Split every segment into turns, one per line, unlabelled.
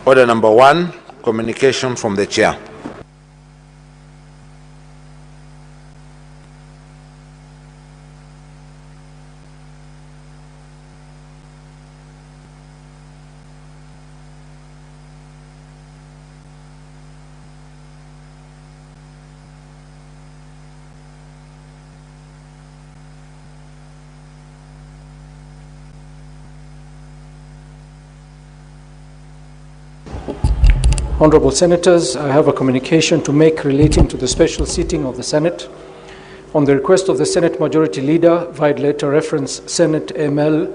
Order number 1, communication from the chair.
Honorable Senators, I have a communication to make relating to the special sitting of the Senate. On the request of the Senate Majority Leader, via letter reference Senate ML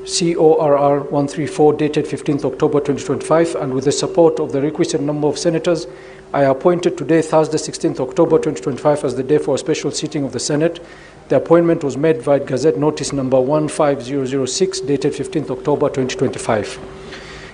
CORR 134 dated 15th October 2025, and with the support of the requisite number of Senators, I appointed today, Thursday 16th October 2025, as the day for a special sitting of the Senate. The appointment was made via Gazette Notice number 15006 dated 15th October 2025.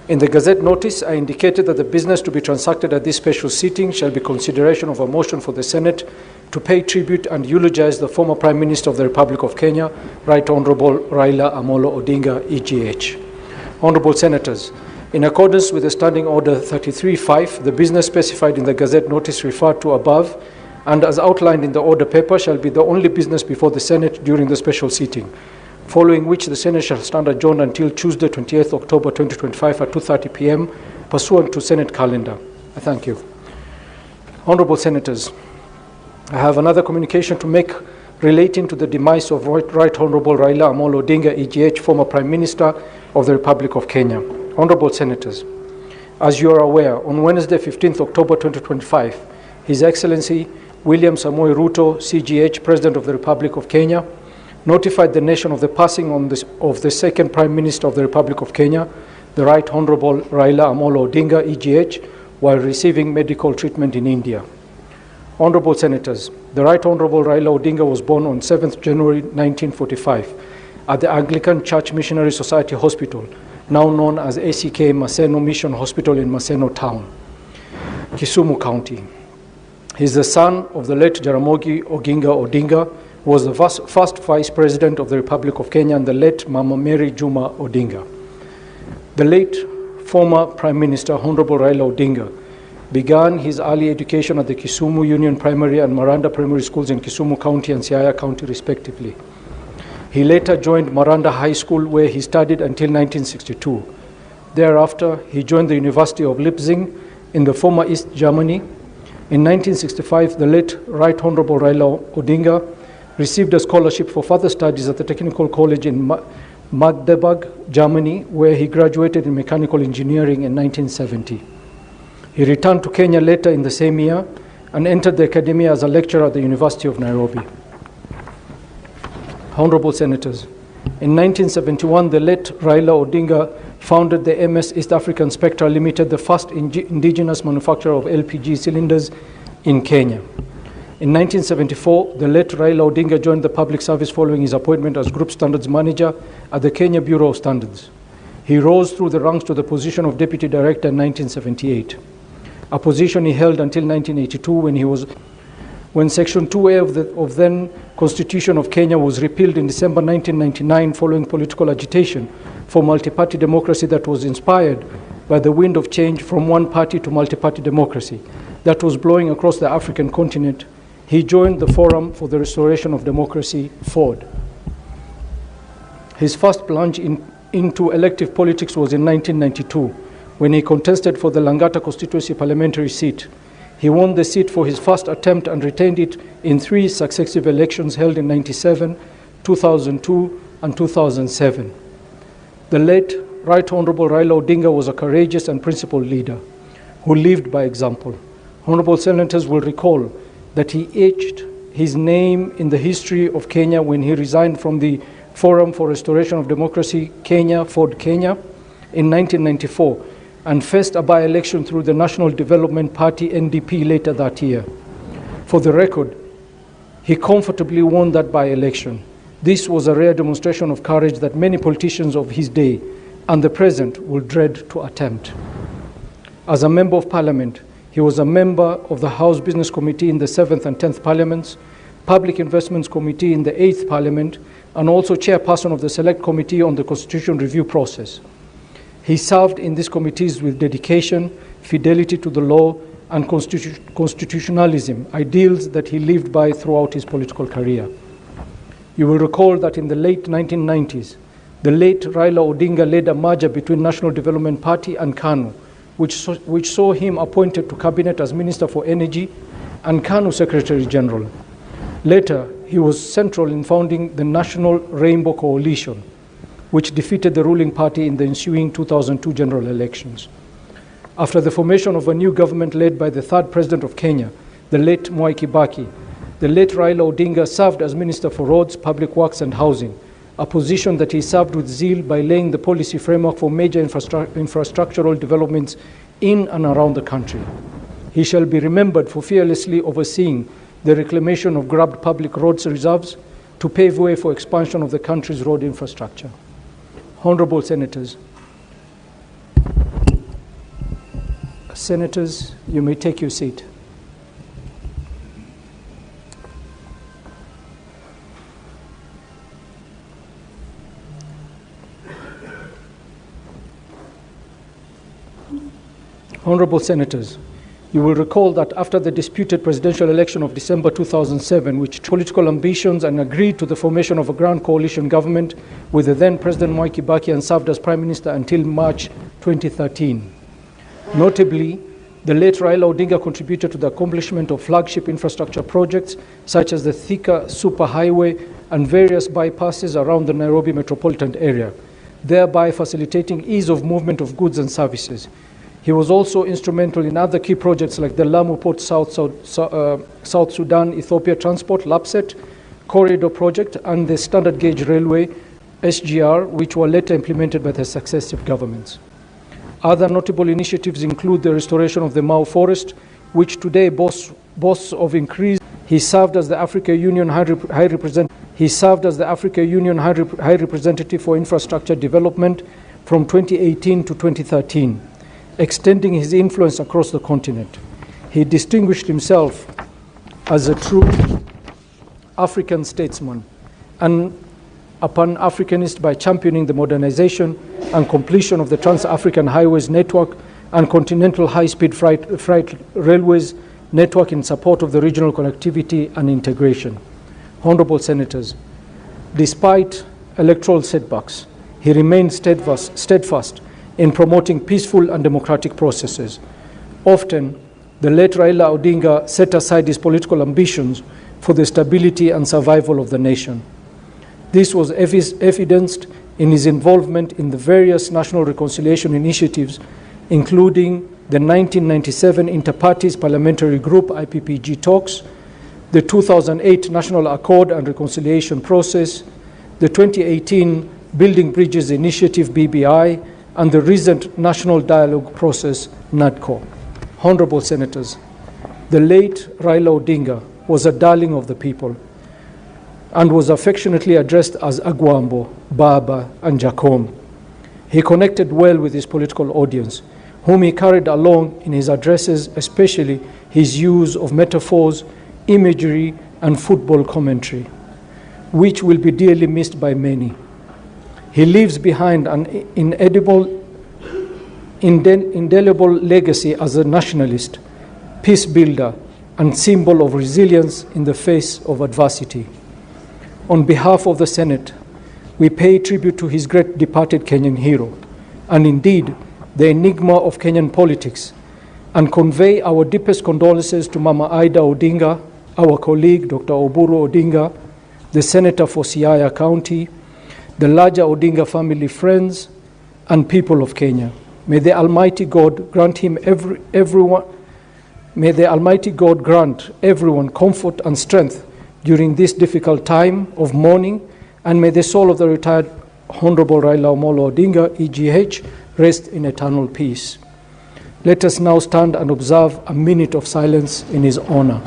In the Gazette Notice, I indicated that the business to be transacted at this special sitting shall be consideration of a motion for the Senate to pay tribute and eulogize the former Prime Minister of the Republic of Kenya, Right Honorable Raila Odinga, EGH. Honorable Senators, in accordance with the Standing Order 33.5, the business specified in the Gazette Notice referred to above and as outlined in the order paper shall be the only business before the Senate during the special sitting, following which the Senate shall stand adjourned until Tuesday, 28th October 2025 at 2:30 p.m. pursuant to Senate calendar. I thank you. Honorable Senators, I have another communication to make relating to the demise of Right Honorable Raila Odinga, EGH, former Prime Minister of the Republic of Kenya. Honorable Senators, as you are aware, on Wednesday, 15th October 2025, His Excellency William Samoei Ruto, CGH, President of the Republic of Kenya, notified the nation of the passing of the second Prime Minister of the Republic of Kenya, the Right Honorable Raila Odinga, EGH, while receiving medical treatment in India. Honorable Senators, the Right Honorable Raila Odinga was born on 7th January 1945 at the Anglican Church Missionary Society Hospital, now known as ACK Maseno Mission Hospital in Maseno Town, Kisumu County. He is the son of the late Jaramogi Oginga Odinga, was the first Vice President of the Republic of Kenya, and the late Mama Mary Juma Odinga. The late former Prime Minister, Honorable Raila Odinga, began his early education at the Kisumu Union Primary and Maranda Primary Schools in Kisumu County and Siaya County, respectively. He later joined Maranda High School, where he studied until 1962. Thereafter, he joined the University of Leipzig in the former East Germany. In 1965, the late Right Honorable Raila Odinga received a scholarship for further studies at the Technical College in Magdeburg, Germany, where he graduated in mechanical engineering in 1970. He returned to Kenya later in the same year and entered the academia as a lecturer at the University of Nairobi. Honorable Senators, in 1971, the late Raila Odinga founded the MS East African Spectra Limited, the first indigenous manufacturer of LPG cylinders in Kenya. In 1974, the late Raila Odinga joined the public service following his appointment as Group Standards Manager at the Kenya Bureau of Standards. He rose through the ranks to the position of Deputy Director in 1978, a position he held until 1982 when Section 2A of then Constitution of Kenya was repealed in December 1999 following political agitation for multi-party democracy that was inspired by the wind of change from one party to multi-party democracy that was blowing across the African continent. He joined the Forum for the Restoration of Democracy, FORD. His first plunge into elective politics was in 1992, when he contested for the Langata constituency parliamentary seat. He won the seat for his first attempt and retained it in 3 successive elections held in 1997, 2002, and 2007. The late Right Honorable Raila Odinga was a courageous and principled leader who lived by example. Honorable Senators will recall that he etched his name in the history of Kenya when he resigned from the Forum for Restoration of Democracy, Kenya, FORD Kenya, in 1994, and faced a by-election through the National Development Party, NDP, later that year. For the record, he comfortably won that by-election. This was a rare demonstration of courage that many politicians of his day and the present will dread to attempt. As a Member of Parliament, he was a member of the House Business Committee in the 7th and 10th Parliaments, Public Investments Committee in the 8th Parliament, and also chairperson of the Select Committee on the Constitution Review process. He served in these committees with dedication, fidelity to the law, and constitutionalism, ideals that he lived by throughout his political career. You will recall that in the late 1990s, the late Raila Odinga led a merger between National Development Party and KANU, which saw him appointed to cabinet as Minister for Energy and KANU Secretary General. Later, he was central in founding the National Rainbow Coalition, which defeated the ruling party in the ensuing 2002 general elections. After the formation of a new government led by the third president of Kenya, the late Mwai Kibaki, the late Raila Odinga served as Minister for Roads, Public Works and Housing, a position that he served with zeal by laying the policy framework for major infrastructural developments in and around the country. He shall be remembered for fearlessly overseeing the reclamation of grabbed public roads reserves to pave way for expansion of the country's road infrastructure. Honorable Senators, you may take your seat. Honorable Senators, you will recall that after the disputed presidential election of December 2007, which political ambitions and agreed to the formation of a grand coalition government with the then President Mwai Kibaki and served as Prime Minister until March 2013. Notably, the late Raila Odinga contributed to the accomplishment of flagship infrastructure projects such as the Thika Superhighway and various bypasses around the Nairobi metropolitan area, thereby facilitating ease of movement of goods and services. He was also instrumental in other key projects like the Lamu Port South Sudan Ethiopia Transport LAPSET Corridor Project and the Standard Gauge Railway SGR, which were later implemented by the successive governments. Other notable initiatives include the restoration of the Mau Forest, which today boasts of increased. He served as the African Union High Representative for Infrastructure Development from 2018 to 2013. Extending his influence across the continent. He distinguished himself as a true African statesman and a Pan-Africanist by championing the modernization and completion of the Trans-African Highways Network and Continental High-Speed Freight Railways Network in support of the regional connectivity and integration. Honorable Senators, despite electoral setbacks, he remained steadfast in promoting peaceful and democratic processes. Often, the late Raila Odinga set aside his political ambitions for the stability and survival of the nation. This was evidenced in his involvement in the various national reconciliation initiatives, including the 1997 Inter-Parties Parliamentary Group IPPG talks, the 2008 National Accord and Reconciliation Process, the 2018 Building Bridges Initiative BBI, and the recent National Dialogue Process, NADCO. Honorable Senators, the late Raila Odinga was a darling of the people and was affectionately addressed as Agwambo, Baba, and Jacom. He connected well with his political audience, whom he carried along in his addresses, especially his use of metaphors, imagery, and football commentary, which will be dearly missed by many. He leaves behind an indelible legacy as a nationalist, peace builder, and symbol of resilience in the face of adversity. On behalf of the Senate, we pay tribute to his great departed Kenyan hero, and indeed the enigma of Kenyan politics, and convey our deepest condolences to Mama Ida Odinga, our colleague Dr. Oburu Odinga, the Senator for Siaya County, the larger Odinga family, friends, and people of Kenya. May the Almighty God grant everyone comfort and strength during this difficult time of mourning, and may the soul of the retired Honorable Raila Omolo Odinga, EGH, rest in eternal peace. Let us now stand and observe a minute of silence in his honor.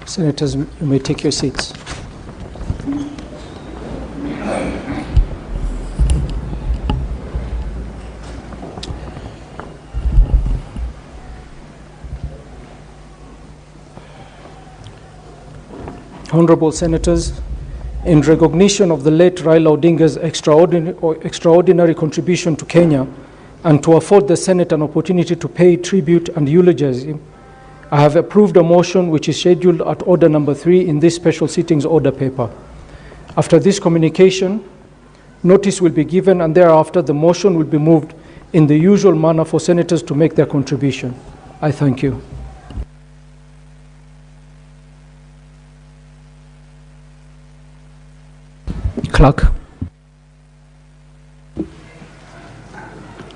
Senators, you may take your seats. Honorable Senators, in recognition of the late Raila Odinga's extraordinary contribution to Kenya and to afford the Senate an opportunity to pay tribute and eulogize him, I have approved a motion which is scheduled at order number 3 in this special sittings order paper. After this communication, notice will be given, and thereafter the motion will be moved in the usual manner for senators to make their contribution. I thank you. Clerk.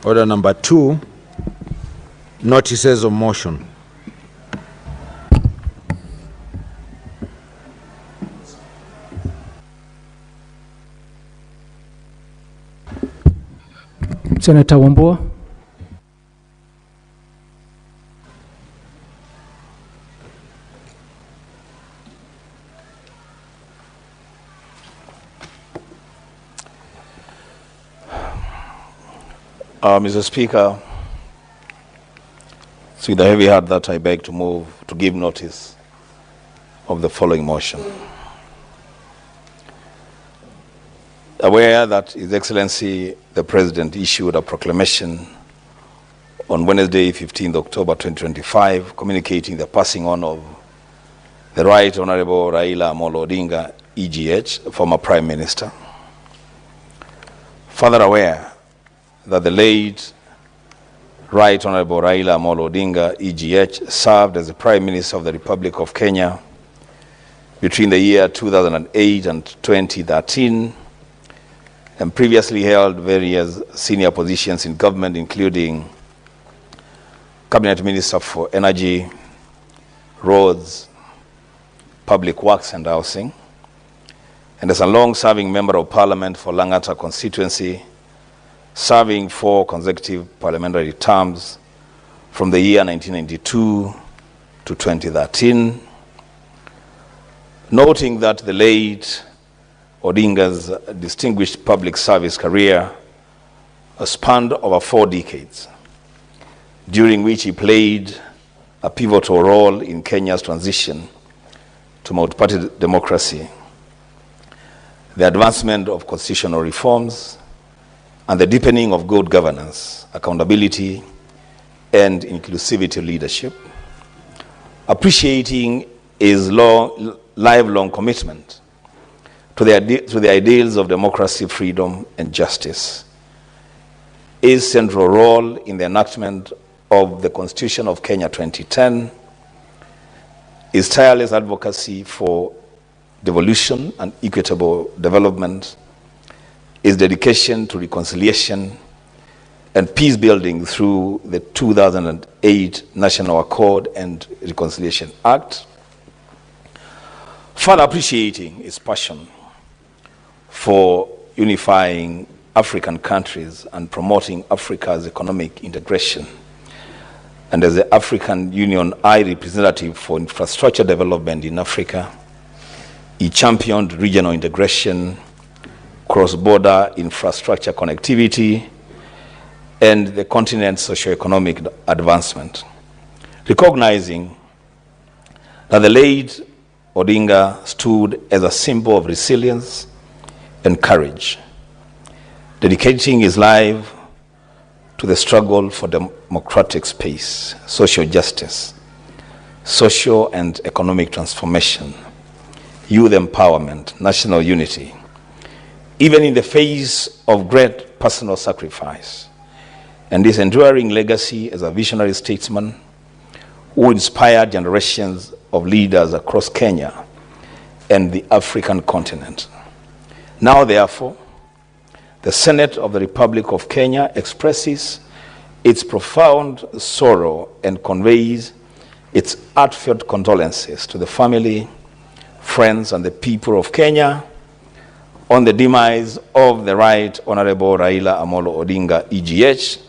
Order number 2, notices of motion.
Senator Wambua.
Mr. Speaker, it's with a heavy heart that I beg to give notice of the following motion. Aware that His Excellency the President issued a proclamation on Wednesday, 15th October 2025, communicating the passing on of the Right Honorable Raila Odinga, EGH, former Prime Minister. Further aware that the late Right Honorable Raila Odinga, EGH, served as the Prime Minister of the Republic of Kenya between the year 2008 and 2013, and previously held various senior positions in government, including Cabinet Minister for Energy, Roads, Public Works and Housing, and as a long-serving Member of Parliament for Langata constituency, serving 4 consecutive parliamentary terms from the year 1992 to 2013, noting that the late Odinga's distinguished public service career spanned over 4 decades, during which he played a pivotal role in Kenya's transition to multi-party democracy, the advancement of constitutional reforms, and the deepening of good governance, accountability, and inclusivity leadership, appreciating his lifelong commitment to the ideals of democracy, freedom, and justice, his central role in the enactment of the Constitution of Kenya 2010, his tireless advocacy for devolution and equitable development, his dedication to reconciliation and peace building through the 2008 National Accord and Reconciliation Act, further appreciating his passion for unifying African countries and promoting Africa's economic integration. And as the African Union High Representative for Infrastructure Development in Africa, he championed regional integration, cross-border infrastructure connectivity, and the continent's socio-economic advancement, recognizing that the late Odinga stood as a symbol of resilience and courage, dedicating his life to the struggle for democratic space, social justice, social and economic transformation, youth empowerment, national unity, even in the face of great personal sacrifice, and his enduring legacy as a visionary statesman who inspired generations of leaders across Kenya and the African continent. Now, therefore, the Senate of the Republic of Kenya expresses its profound sorrow and conveys its heartfelt condolences to the family, friends, and the people of Kenya on the demise of the Right Honorable Raila Amolo Odinga, EGH,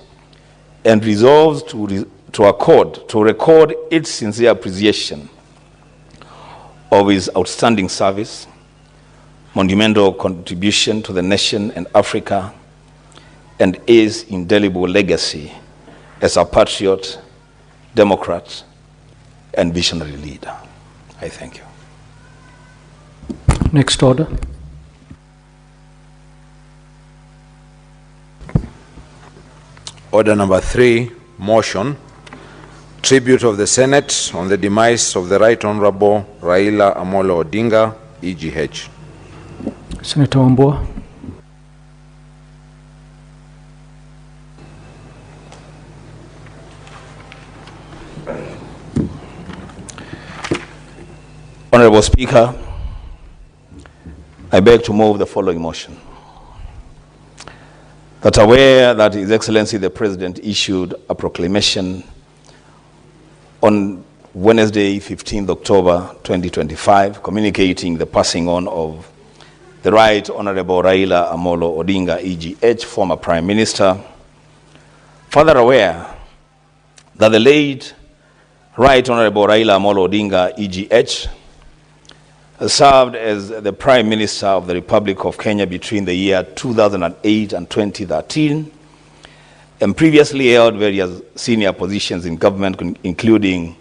and resolves to record its sincere appreciation of his outstanding service, monumental contribution to the nation and Africa, and his indelible legacy as a patriot, democrat, and visionary leader. I thank you.
Next order.
Order number 3, motion, tribute of the Senate on the demise of the Right Honorable Raila Amolo Odinga, EGH.
Senator Wambua.
Honorable Speaker, I beg to move the following motion. That aware that His Excellency the President issued a proclamation on Wednesday, 15th October 2025, communicating the passing on of the Right Honorable Raila Amolo Odinga, EGH, former Prime Minister, further aware that the late Right Honorable Raila Amolo Odinga, EGH, served as the Prime Minister of the Republic of Kenya between the year 2008 and 2013, and previously held various senior positions in government, including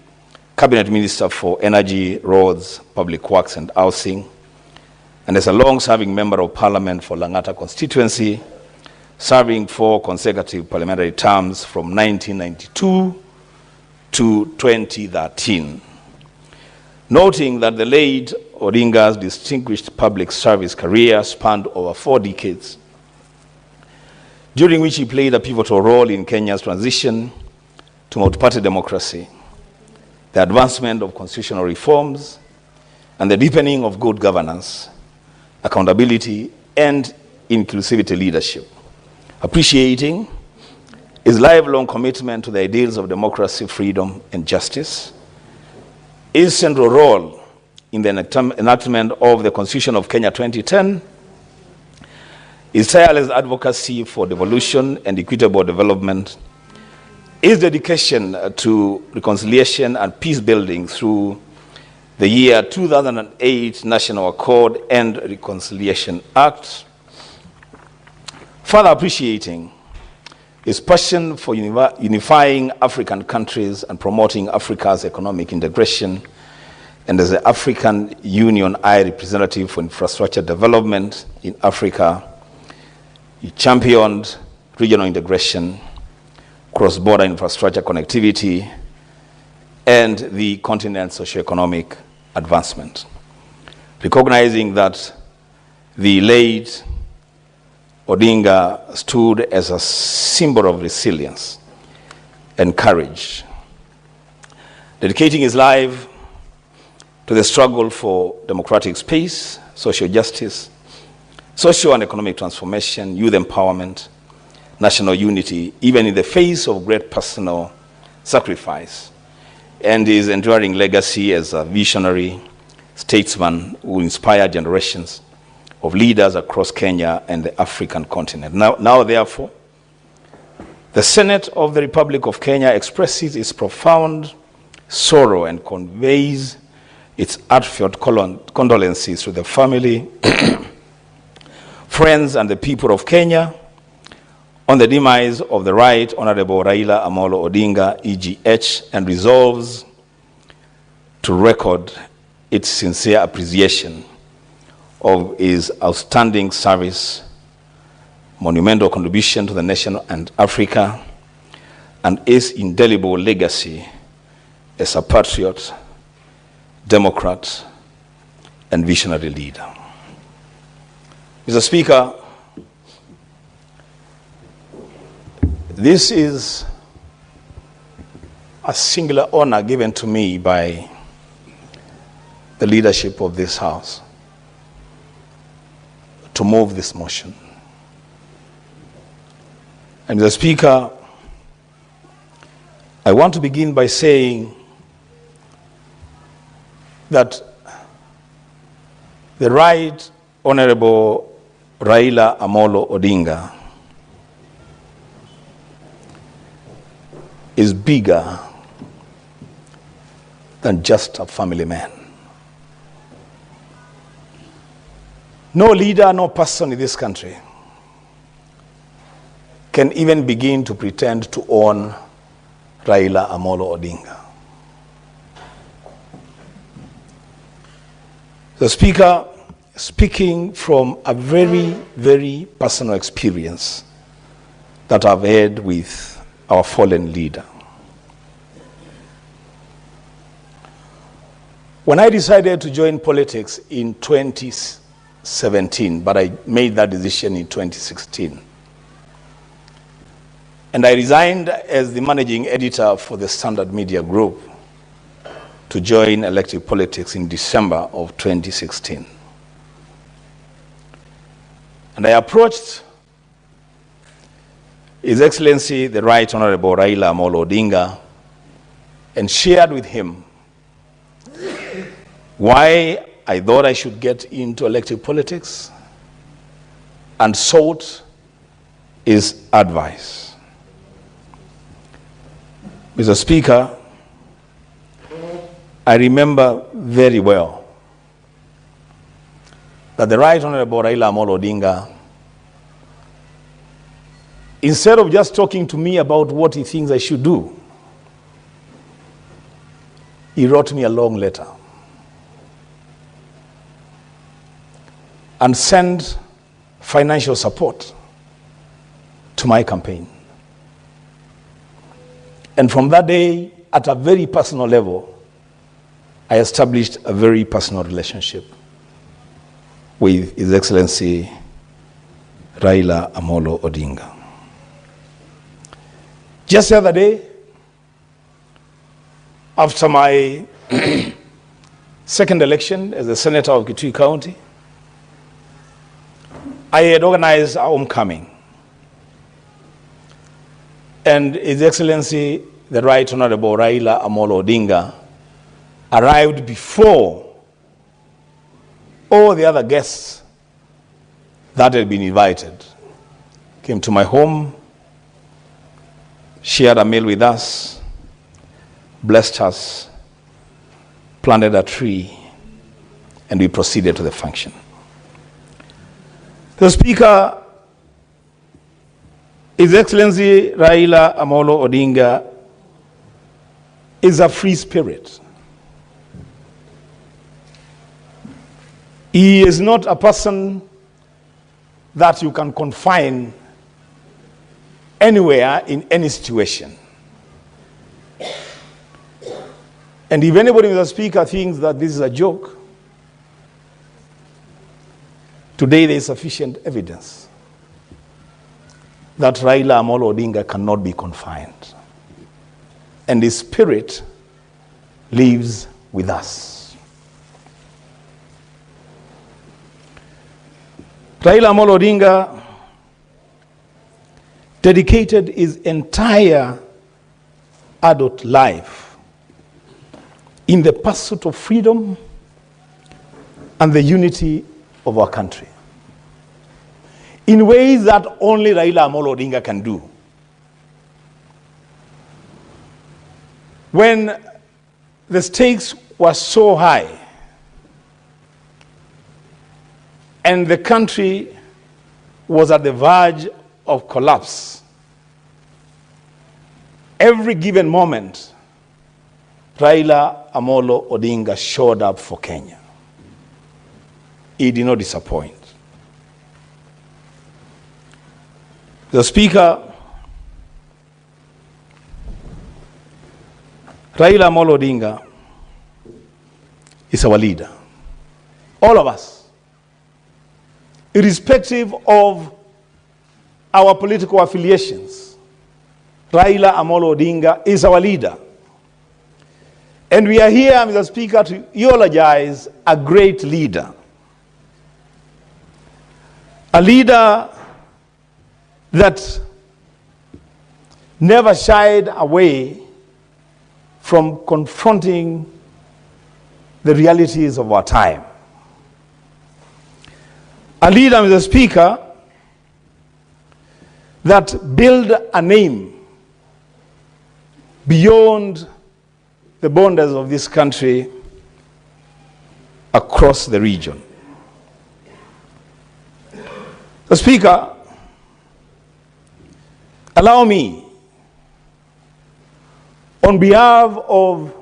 Cabinet Minister for Energy, Roads, Public Works and Housing, and as a long-serving Member of Parliament for Langata constituency, serving 4 consecutive parliamentary terms from 1992 to 2013. Noting that the late Odinga's distinguished public service career spanned over 4 decades, during which he played a pivotal role in Kenya's transition to multi-party democracy, the advancement of constitutional reforms, and the deepening of good governance, accountability, and inclusivity leadership. Appreciating his lifelong commitment to the ideals of democracy, freedom, and justice, his central role in the enactment of the Constitution of Kenya 2010, his tireless advocacy for devolution and equitable development, his dedication to reconciliation and peace building through the year 2008 National Accord and Reconciliation Act, further appreciating his passion for unifying African countries and promoting Africa's economic integration, and as the African Union High Representative for Infrastructure Development in Africa, he championed regional integration, cross-border infrastructure connectivity, and the continent's socio-economic advancement. Recognizing that the late Odinga stood as a symbol of resilience and courage, dedicating his life to the struggle for democratic space, social justice, social and economic transformation, youth empowerment, national unity, even in the face of great personal sacrifice, and his enduring legacy as a visionary statesman who inspired generations of leaders across Kenya and the African continent. Now, therefore, the Senate of the Republic of Kenya expresses its profound sorrow and conveys its heartfelt condolences to the family, friends, and the people of Kenya on the demise of the Right Honorable Raila Amolo Odinga, EGH, and resolves to record its sincere appreciation of his outstanding service, monumental contribution to the nation and Africa, and his indelible legacy as a patriot, democrat, and visionary leader. Mr. Speaker, this is a singular honor given to me by the leadership of this House to move this motion. And Mr. Speaker, I want to begin by saying that the Right Honorable Raila Amolo Odinga is bigger than just a family man. No leader, no person in this country can even begin to pretend to own Raila Amolo Odinga. The Speaker, speaking from a very, very personal experience that I've had with our fallen leader. When I decided to join politics in 2017, but I made that decision in 2016, and I resigned as the managing editor for the Standard Media Group to join elective politics in December of 2016. And I approached His Excellency, the Right Honorable Raila Amolo Odinga, and shared with him why I thought I should get into elective politics and sought his advice. Mr. Speaker, I remember very well that the Right Honorable Raila Amolo Odinga, instead of just talking to me about what he thinks I should do, he wrote me a long letter and sent financial support to my campaign. And from that day, at a very personal level, I established a very personal relationship with His Excellency Raila Amolo Odinga. Just the other day, after my second election as the Senator of Kitui County, I had organized a homecoming. And His Excellency, the Right Honorable Raila Amolo Odinga, arrived before all the other guests that had been invited. Came to my home, shared a meal with us, blessed us, planted a tree, and we proceeded to the function. The Speaker, His Excellency Raila Amolo Odinga is a free spirit. He is not a person that you can confine anywhere in any situation. And if anybody, Mr. Speaker, thinks that this is a joke, today there is sufficient evidence that Raila Amolo Odinga cannot be confined. And his spirit lives with us. Raila Amolo Odinga dedicated his entire adult life in the pursuit of freedom and the unity of our country in ways that only Raila Amolo Odinga can do. When the stakes were so high and the country was at the verge of collapse, every given moment, Raila Amolo Odinga showed up for Kenya. He did not disappoint. The Speaker, Raila Amolo Odinga is our leader. All of us, irrespective of our political affiliations, Raila Amolo Odinga is our leader. And we are here, Mr. Speaker, to eulogize a great leader. A leader that never shied away from confronting the realities of our time. A leader, Mr. Speaker, that built a name beyond the borders of this country across the region. Mr. Speaker, allow me, on behalf of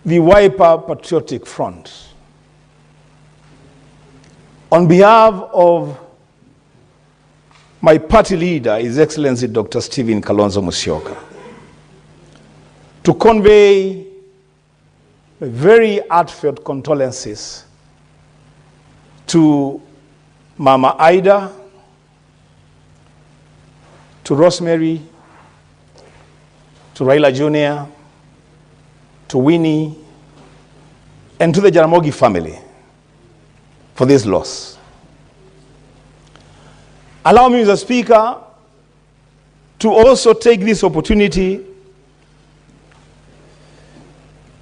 the Wiper Patriotic Front, on behalf of my party leader, His Excellency Dr. Stephen Kalonzo Musyoka, to convey very heartfelt condolences to Mama Ida, to Rosemary, to Raila Jr., to Winnie, and to the Jaramogi family for this loss. Allow me, Mr. Speaker, to also take this opportunity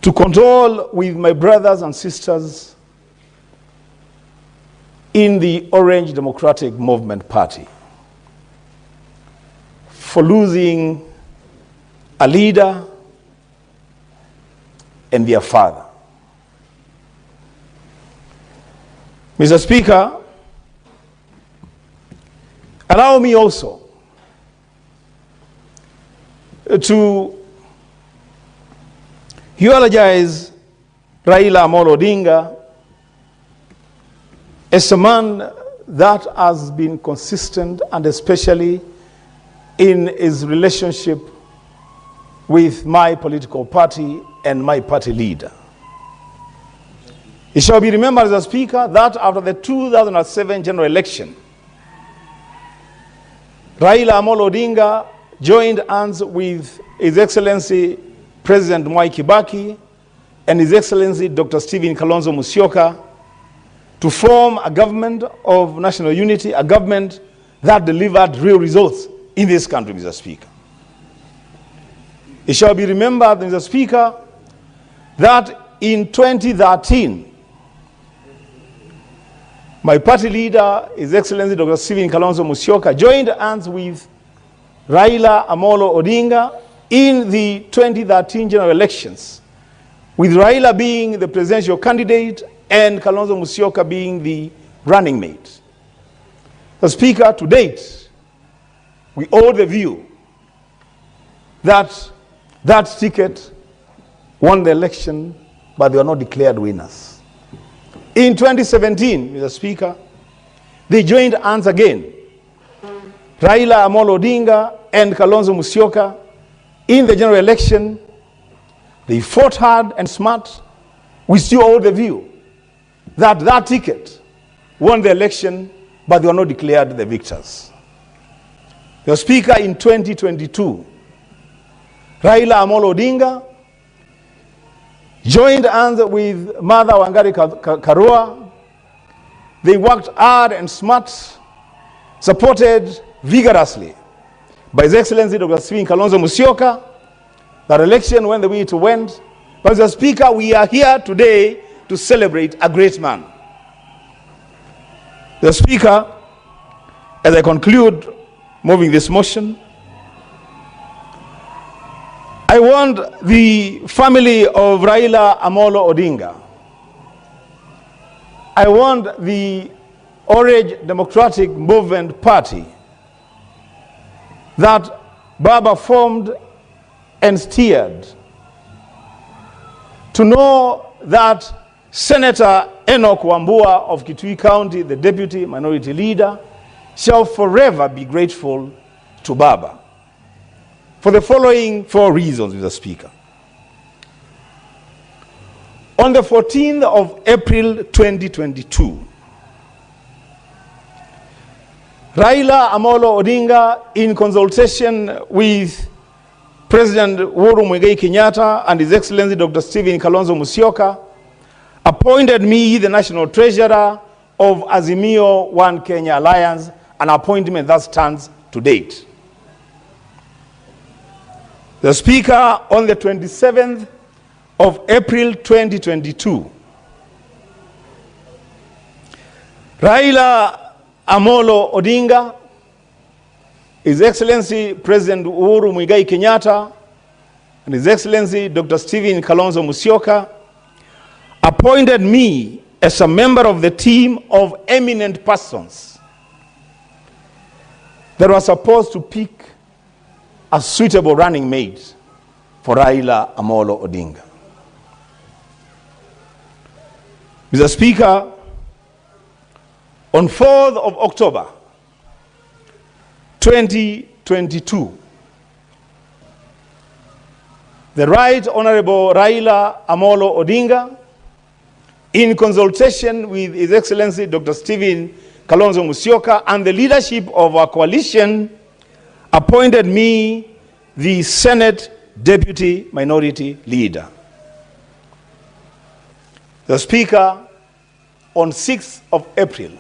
to condole with my brothers and sisters in the Orange Democratic Movement Party for losing a leader and their father. Mr. Speaker, allow me also to eulogize Raila Odinga as a man that has been consistent, and especially in his relationship with my political party and my party leader. It shall be remembered, Mr. Speaker, that after the 2007 general election, Raila Odinga joined hands with His Excellency President Mwai Kibaki and His Excellency Dr. Stephen Kalonzo Musyoka to form a government of national unity, a government that delivered real results in this country, Mr. Speaker. It shall be remembered, Mr. Speaker, that in 2013, my party leader, His Excellency Dr. Stephen Kalonzo Musyoka, joined hands with Raila Odinga in the 2013 general elections, with Raila being the presidential candidate and Kalonzo Musyoka being the running mate. The Speaker, to date, we hold the view that that ticket won the election, but they were not declared winners. In 2017, Mr. Speaker, they joined hands again, Raila Odinga and Kalonzo Musyoka, in the general election. They fought hard and smart. We still hold the view that that ticket won the election, but they were not declared the victors. Mr. Speaker, in 2022, Raila Odinga joined hands with Mother Wangari Karua. They worked hard and smart, supported vigorously by His Excellency Dr. Stephen Kalonzo Musyoka. That election went the way it went. But Mr. Speaker, we are here today to celebrate a great man. Mr. Speaker, as I conclude moving this motion, I want the family of Raila Odinga, I want the Orange Democratic Movement Party that Baba formed and steered, to know that Senator Enoch Wambua of Kitui County, the Deputy Minority Leader, shall forever be grateful to Baba for the following 4 reasons, Mr. Speaker. On the 14th of April 2022, Raila Odinga, in consultation with President Uhuru Kenyatta and His Excellency Dr. Stephen Kalonzo Musyoka, appointed me the National Treasurer of Azimio One Kenya Alliance, an appointment that stands to date. The Speaker, on the 27th of April 2022, Raila Odinga, His Excellency President Uhuru Kenyatta, and His Excellency Dr. Stephen Kalonzo Musyoka appointed me as a member of the team of eminent persons that was supposed to pick a suitable running mate for Raila Amolo Odinga. Mr. Speaker, on 4th of October 2022, the Right Honorable Raila Amolo Odinga, in consultation with His Excellency Dr. Stephen Kalonzo Musyoka and the leadership of our coalition, appointed me the Senate Deputy Minority Leader. The Speaker, on 6th of April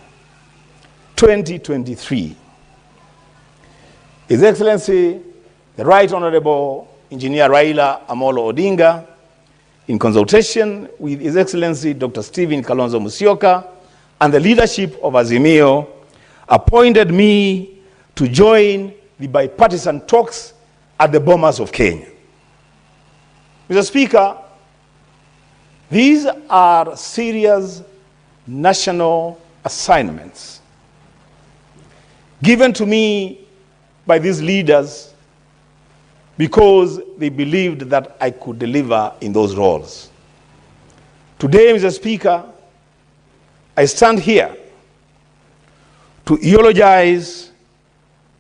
2023, His Excellency the Right Honorable Engineer Raila Amolo Odinga, in consultation with His Excellency Dr. Stephen Kalonzo Musyoka and the leadership of Azimio, appointed me to join the bipartisan talks at the Bomas of Kenya. Mr. Speaker, these are serious national assignments given to me by these leaders because they believed that I could deliver in those roles. Today, Mr. Speaker, I stand here to eulogize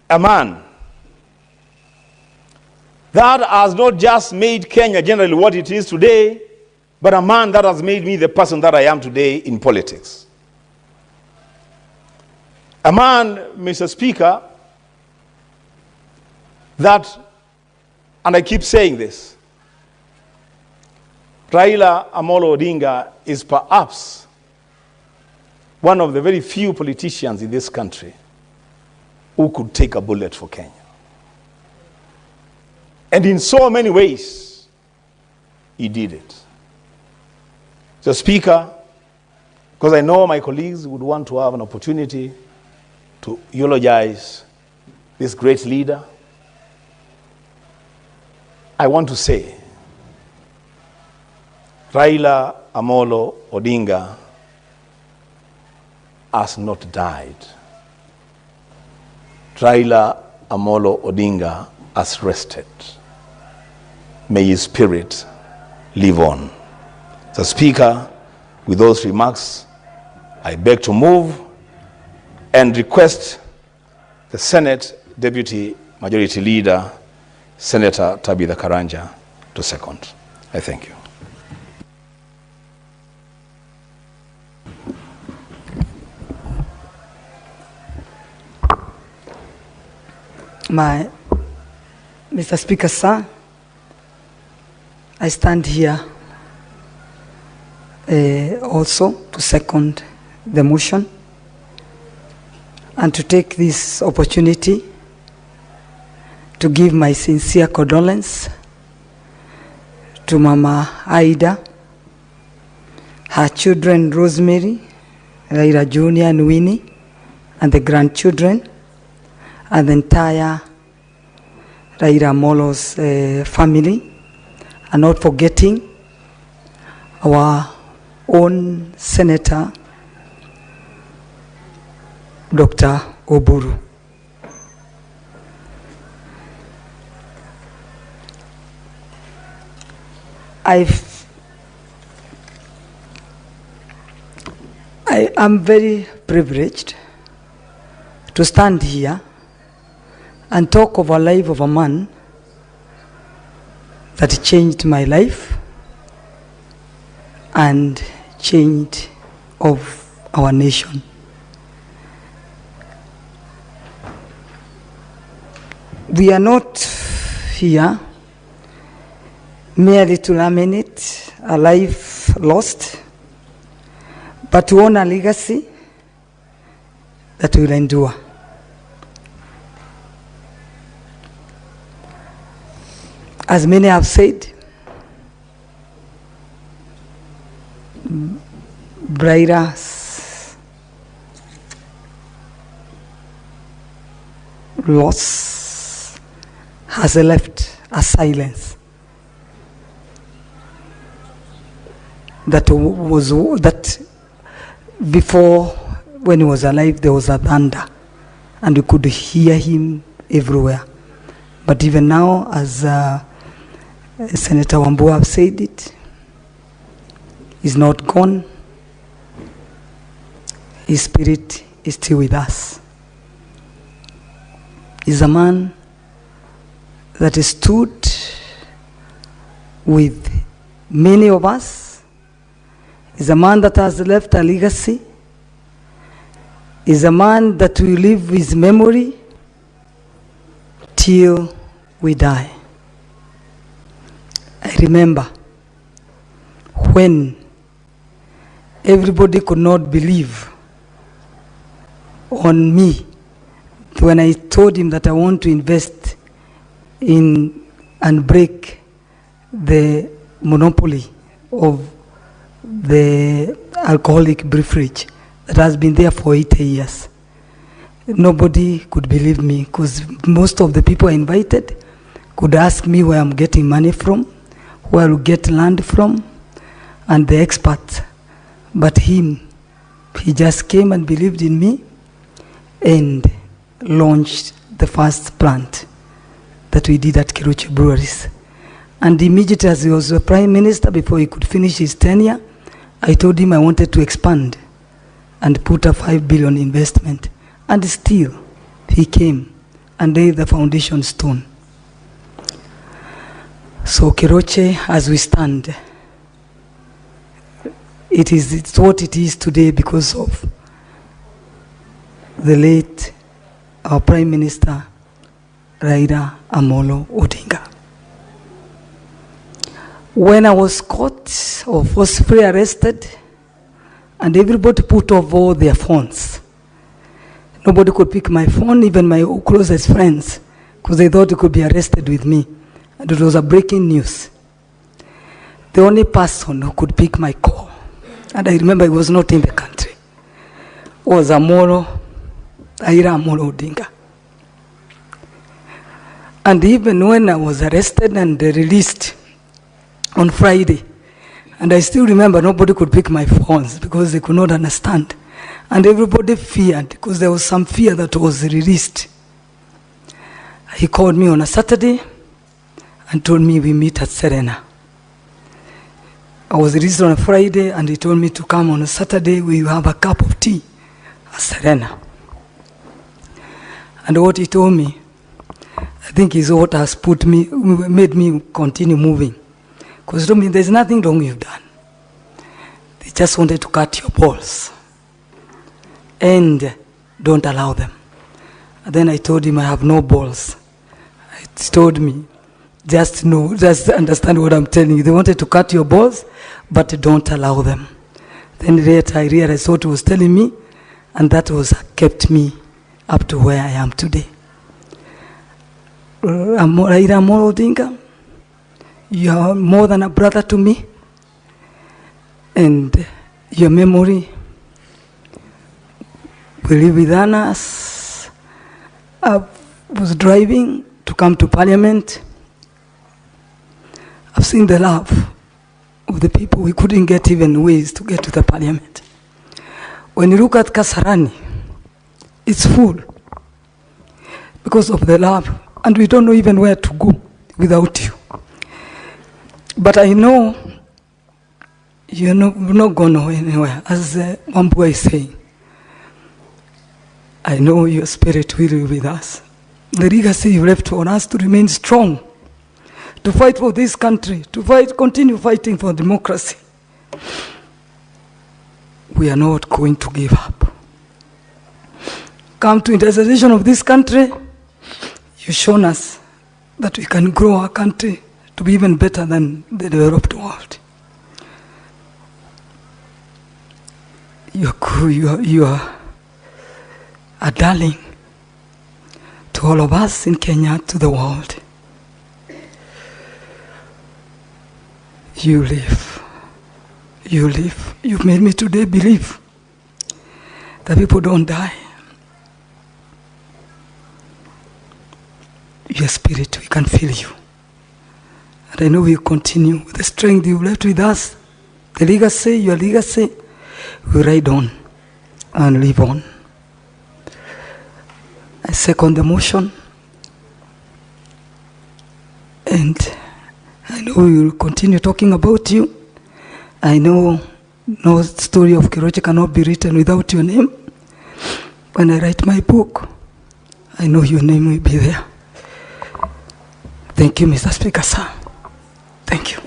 a man that has not just made Kenya generally what it is today, but a man that has made me the person that I am today in politics. A man, Mr. Speaker, that, and I keep saying this, Raila Amolo Odinga is perhaps one of the very few politicians in this country who could take a bullet for Kenya. And in so many ways, he did it. So, Speaker, because I know my colleagues would want to have an opportunity to eulogize this great leader, I want to say, Raila Amolo Odinga has not died. Raila Amolo Odinga has rested. May his spirit live on. So, Speaker, with those remarks, I beg to move and request the Senate Deputy Majority Leader, Senator Tabitha Karanja, to second. I thank you.
Mr. Speaker, sir, I stand here also to second the motion and to take this opportunity to give my sincere condolence to Mama Aida, her children Rosemary, Raila Jr. and Winnie, and the grandchildren, and the entire Raila Amolo's family, and not forgetting our own Senator, Dr. Oburu. I am very privileged to stand here and talk of a life of a man that changed my life and changed of our nation. We are not here merely to lament a life lost, but to own a legacy that will endure. As many have said, Braida's loss has left a silence that before, when he was alive, there was a thunder, and you could hear him everywhere. But even now, as Senator Wambua have said it, he's not gone. His spirit is still with us. He's a man that stood with many of us. He's a man that has left a legacy. He's a man that will live his memory till we die. I remember when everybody could not believe on me when I told him that I want to invest in and break the monopoly of the alcoholic beverage that has been there for 80 years. Nobody could believe me, because most of the people I invited could ask me where I'm getting money from, where I get land from, and the experts. But him, he just came and believed in me and launched the first plant that we did at Keruchi Breweries. And immediately as he was the Prime Minister, before he could finish his tenure, I told him I wanted to expand and put a 5 billion investment. And still, he came and laid the foundation stone. So Keroche, as we stand, it's what it is today because of the late, our Prime Minister, Raila Odinga. When I was caught or forcibly arrested, and everybody put off all their phones, nobody could pick my phone, even my closest friends, because they thought they could be arrested with me. And it was a breaking news. The only person who could pick my call, and I remember he was not in the country, was Raila Odinga. And even when I was arrested and released on Friday, and I still remember nobody could pick my phones because they could not understand. And everybody feared, because there was some fear that was released. He called me on a Saturday and told me we meet at Serena. I was released on a Friday, and he told me to come on a Saturday, we have a cup of tea at Serena. And what he told me, I think is what has made me continue moving. Because he told me there's nothing wrong you've done. They just wanted to cut your balls. And don't allow them. And then I told him I have no balls. He told me, just understand what I'm telling you. They wanted to cut your balls, but don't allow them. Then later I realized what he was telling me, and that was kept me up to where I am today. Raila Odinga, you are more than a brother to me, and your memory will live with us. I was driving to come to Parliament. I've seen the love of the people. We couldn't get even ways to get to the Parliament. When you look at Kasarani, it's full because of the love, and we don't know even where to go without you. But I know you're not going anywhere, as Wambua is saying. I know your spirit will be with us. The legacy you left for us to remain strong, to fight for this country, continue fighting for democracy. We are not going to give up. Come to intercession of this country, you've shown us that we can grow our country to be even better than the developed world. You are a darling to all of us in Kenya, to the world. You live. You live. You've made me today believe that people don't die. Your spirit, we can feel you. And I know we'll continue with the strength you've left with us. The legacy, your legacy, we ride on. and live on. I second the motion, and I know we will continue talking about you. I know no story of Keroche cannot be written without your name. When I write my book, I know your name will be there. Thank you, Mr. Speaker, sir. Thank you.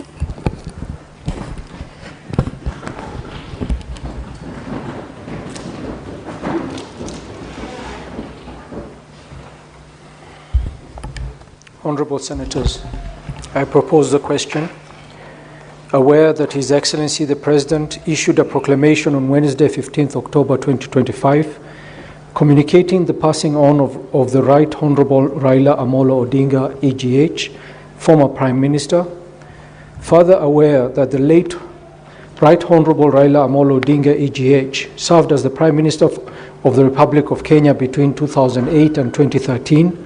Honorable Senators, I propose the question. Aware that His Excellency the President issued a proclamation on Wednesday, 15th October 2025, communicating the passing on of the Right Honorable Raila Odinga, EGH, former Prime Minister. Further aware that the late Right Honorable Raila Odinga, EGH, served as the Prime Minister of the Republic of Kenya between 2008 and 2013,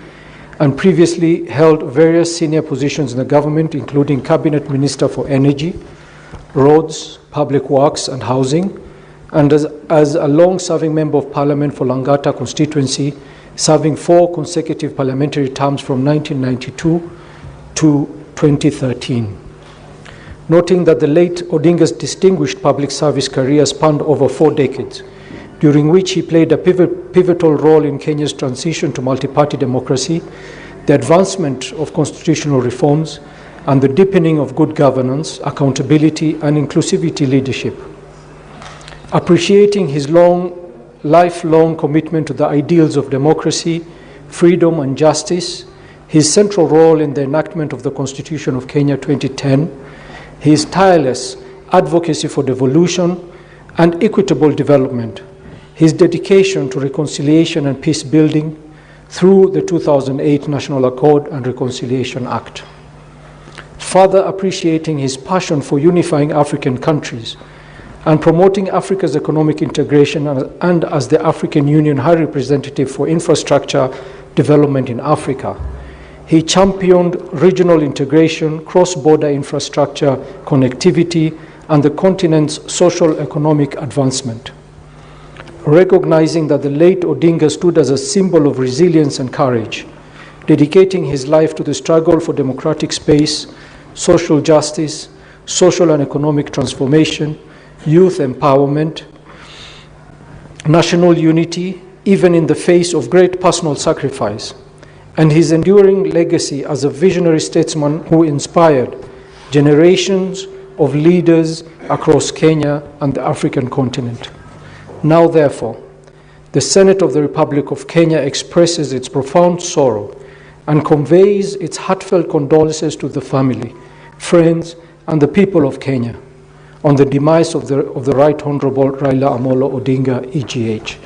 and previously held various senior positions in the government, including Cabinet Minister for Energy, Roads, Public Works and Housing, and as a long-serving Member of Parliament for Langata constituency, serving 4 consecutive parliamentary terms from 1992 to 2013. Noting that the late Odinga's distinguished public service career spanned over 4 decades, during which he played a pivotal role in Kenya's transition to multi-party democracy, the advancement of constitutional reforms, and the deepening of good governance, accountability, and inclusivity leadership. Appreciating his lifelong commitment to the ideals of democracy, freedom, and justice, his central role in the enactment of the Constitution of Kenya 2010, his tireless advocacy for devolution and equitable development, his dedication to reconciliation and peace building through the 2008 National Accord and Reconciliation Act. Further appreciating his passion for unifying African countries and promoting Africa's economic integration, and as the African Union High Representative for Infrastructure Development in Africa, he championed regional integration, cross-border infrastructure, connectivity, and the continent's social economic advancement. Recognizing that the late Odinga stood as a symbol of resilience and courage, dedicating his life to the struggle for democratic space, social justice, social and economic transformation, youth empowerment, national unity, even in the face of great personal sacrifice, and his enduring legacy as a visionary statesman who inspired generations of leaders across Kenya and the African continent. Now, therefore, the Senate of the Republic of Kenya expresses its profound sorrow and conveys its heartfelt condolences to the family, friends, and the people of Kenya on the demise of the Right Honorable Raila Odinga, EGH,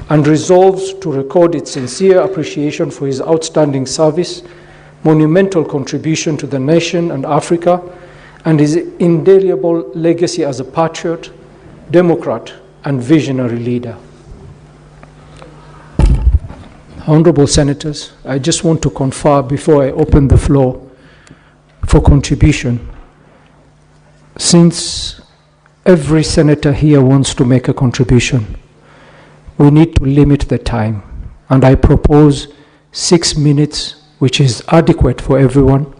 and resolves to record its sincere appreciation for his outstanding service, monumental contribution to the nation and Africa, and his indelible legacy as a patriot, democrat, and visionary leader. Honorable Senators, I just want to confer before I open the floor for contribution. Since every senator here wants to make a contribution, we need to limit the time, and I propose 6 minutes, which is adequate for everyone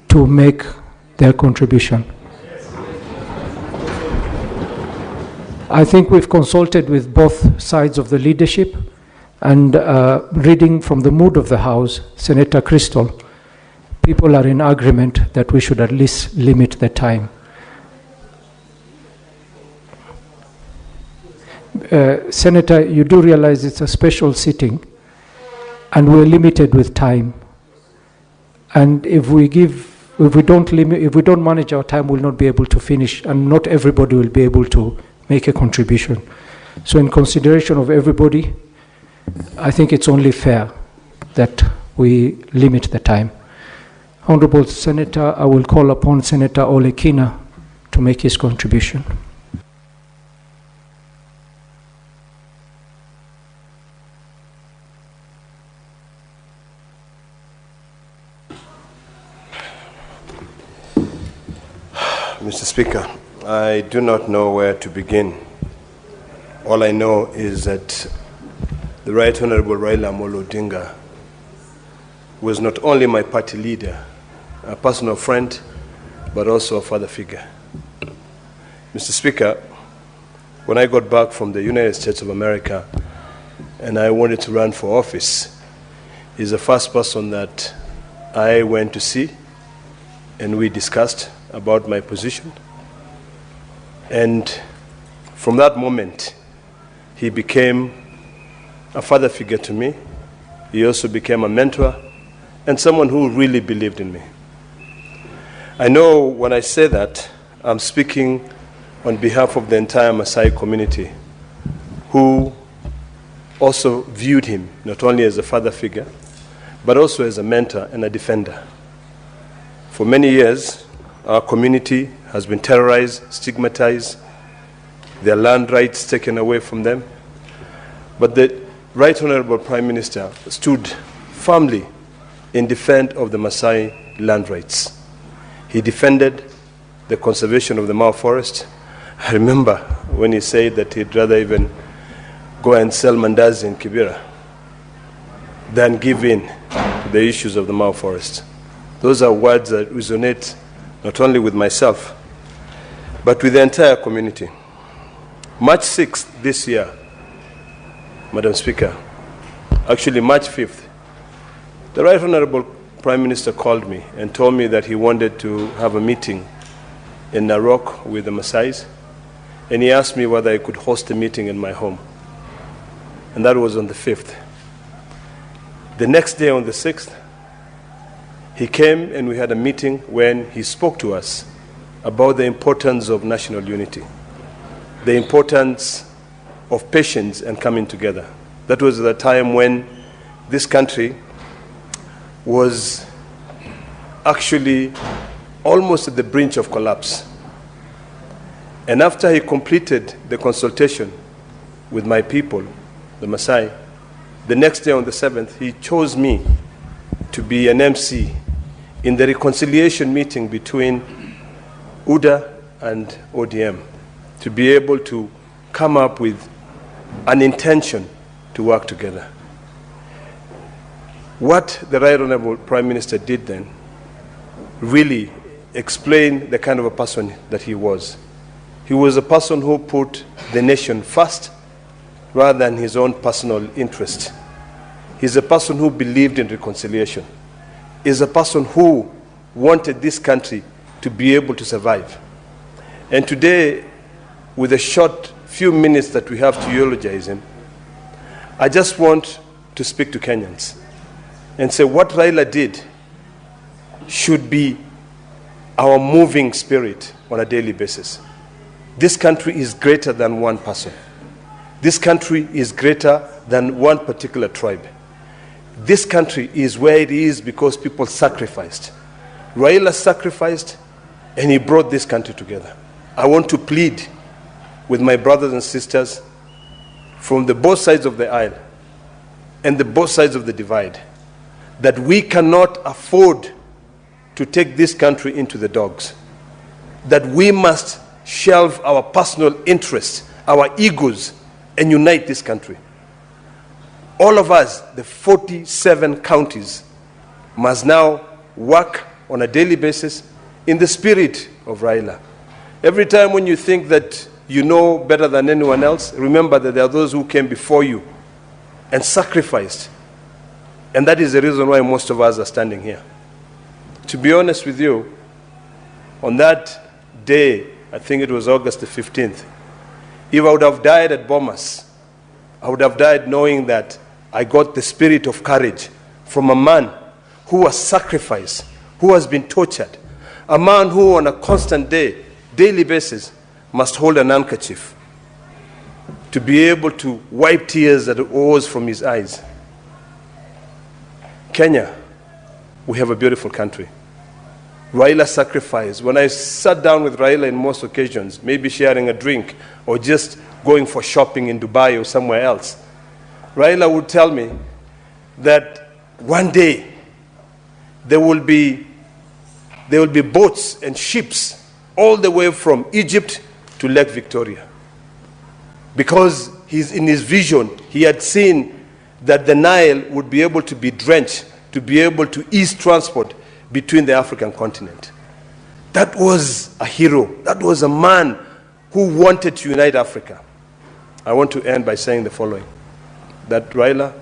to make their contribution. I think we've consulted with both sides of the leadership, and reading from the mood of the House, Senator Crystal, people are in agreement that we should at least limit the time. Senator, you do realize it's a special sitting, and we're limited with time. And if we don't manage our time, we'll not be able to finish, and not everybody will be able to make a contribution. So in consideration of everybody, I think it's only fair that we limit the time. Honorable Senator, I will call upon Senator Olekina to make his contribution.
Mr. Speaker, I do not know where to begin. All All I know is that the Right Honorable Raila Odinga was not only my party leader, a personal friend, but also a father figure. Mr. Speaker, when I got back from the United States of America and I wanted to run for office, he's the first person that I went to see, and we discussed about my position. And from that moment, he became a father figure to me. He also became a mentor and someone who really believed in me. I know when I say that, I'm speaking on behalf of the entire Maasai community, who also viewed him not only as a father figure, but also as a mentor and a defender. For many years, our community has been terrorized, stigmatized, their land rights taken away from them. But the Right Honorable Prime Minister stood firmly in defense of the Maasai land rights. He defended the conservation of the Mau forest. I remember when he said that he'd rather even go and sell mandazi in Kibera than give in to the issues of the Mau forest. Those are words that resonate not only with myself, but with the entire community. March 6th this year, Madam Speaker, actually March 5th, the Right Honorable Prime Minister called me and told me that he wanted to have a meeting in Narok with the Maasais, and he asked me whether I could host a meeting in my home. And that was on the 5th. The next day, on the 6th, he came and we had a meeting when he spoke to us about the importance of national unity, the importance of patience and coming together. That was the time when this country was actually almost at the brink of collapse. And after he completed the consultation with my people, the Maasai, the next day on the 7th, he chose me to be an MC in the reconciliation meeting between UDA and ODM, to be able to come up with an intention to work together. What the Right Honorable Prime Minister did then really explained the kind of a person that he was. He was a person who put the nation first rather than his own personal interest. He's a person who believed in reconciliation. He's a person who wanted this country to be able to survive. And today, with the short few minutes that we have to eulogize him, I just want to speak to Kenyans and say what Raila did should be our moving spirit on a daily basis. This country is greater than one person. This country is greater than one particular tribe. This country is where it is because people sacrificed. Raila sacrificed and he brought this country together. I want to plead with my brothers and sisters from the both sides of the aisle and the both sides of the divide that we cannot afford to take this country into the dogs, that we must shelve our personal interests, our egos, and unite this country. All of us, the 47 counties, must now work on a daily basis in the spirit of Raila. Every time when you think that you know better than anyone else, remember that there are those who came before you and sacrificed. And that is the reason why most of us are standing here. To be honest with you, on that day, I think it was August the 15th, if I would have died at Bomas, I would have died knowing that I got the spirit of courage from a man who was sacrificed, who has been tortured, a man who on a constant daily basis must hold an handkerchief to be able to wipe tears that oozed from his eyes. Kenya, we have a beautiful country. Raila sacrificed. When I sat down with Raila in most occasions, maybe sharing a drink or just going for shopping in Dubai or somewhere else, Raila would tell me that one day there will be boats and ships all the way from Egypt to Lake Victoria, because in his vision, he had seen that the Nile would be able to be drenched, to be able to ease transport between the African continent. That was a hero. That was a man who wanted to unite Africa. I want to end by saying the following, that Raila,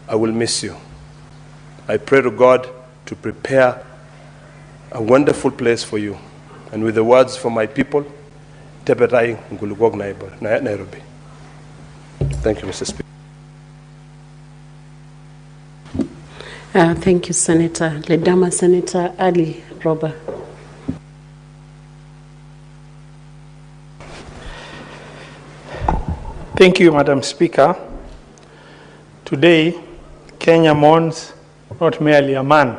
I will miss you. I pray to God to prepare a wonderful place for you. And with the words from my people, Tepetai Ngulugog Nairobi. Thank you, Mr. Speaker.
Thank you, Senator Ledama. Senator Ali Roba.
Thank you, Madam Speaker. Today, Kenya mourns not merely a man,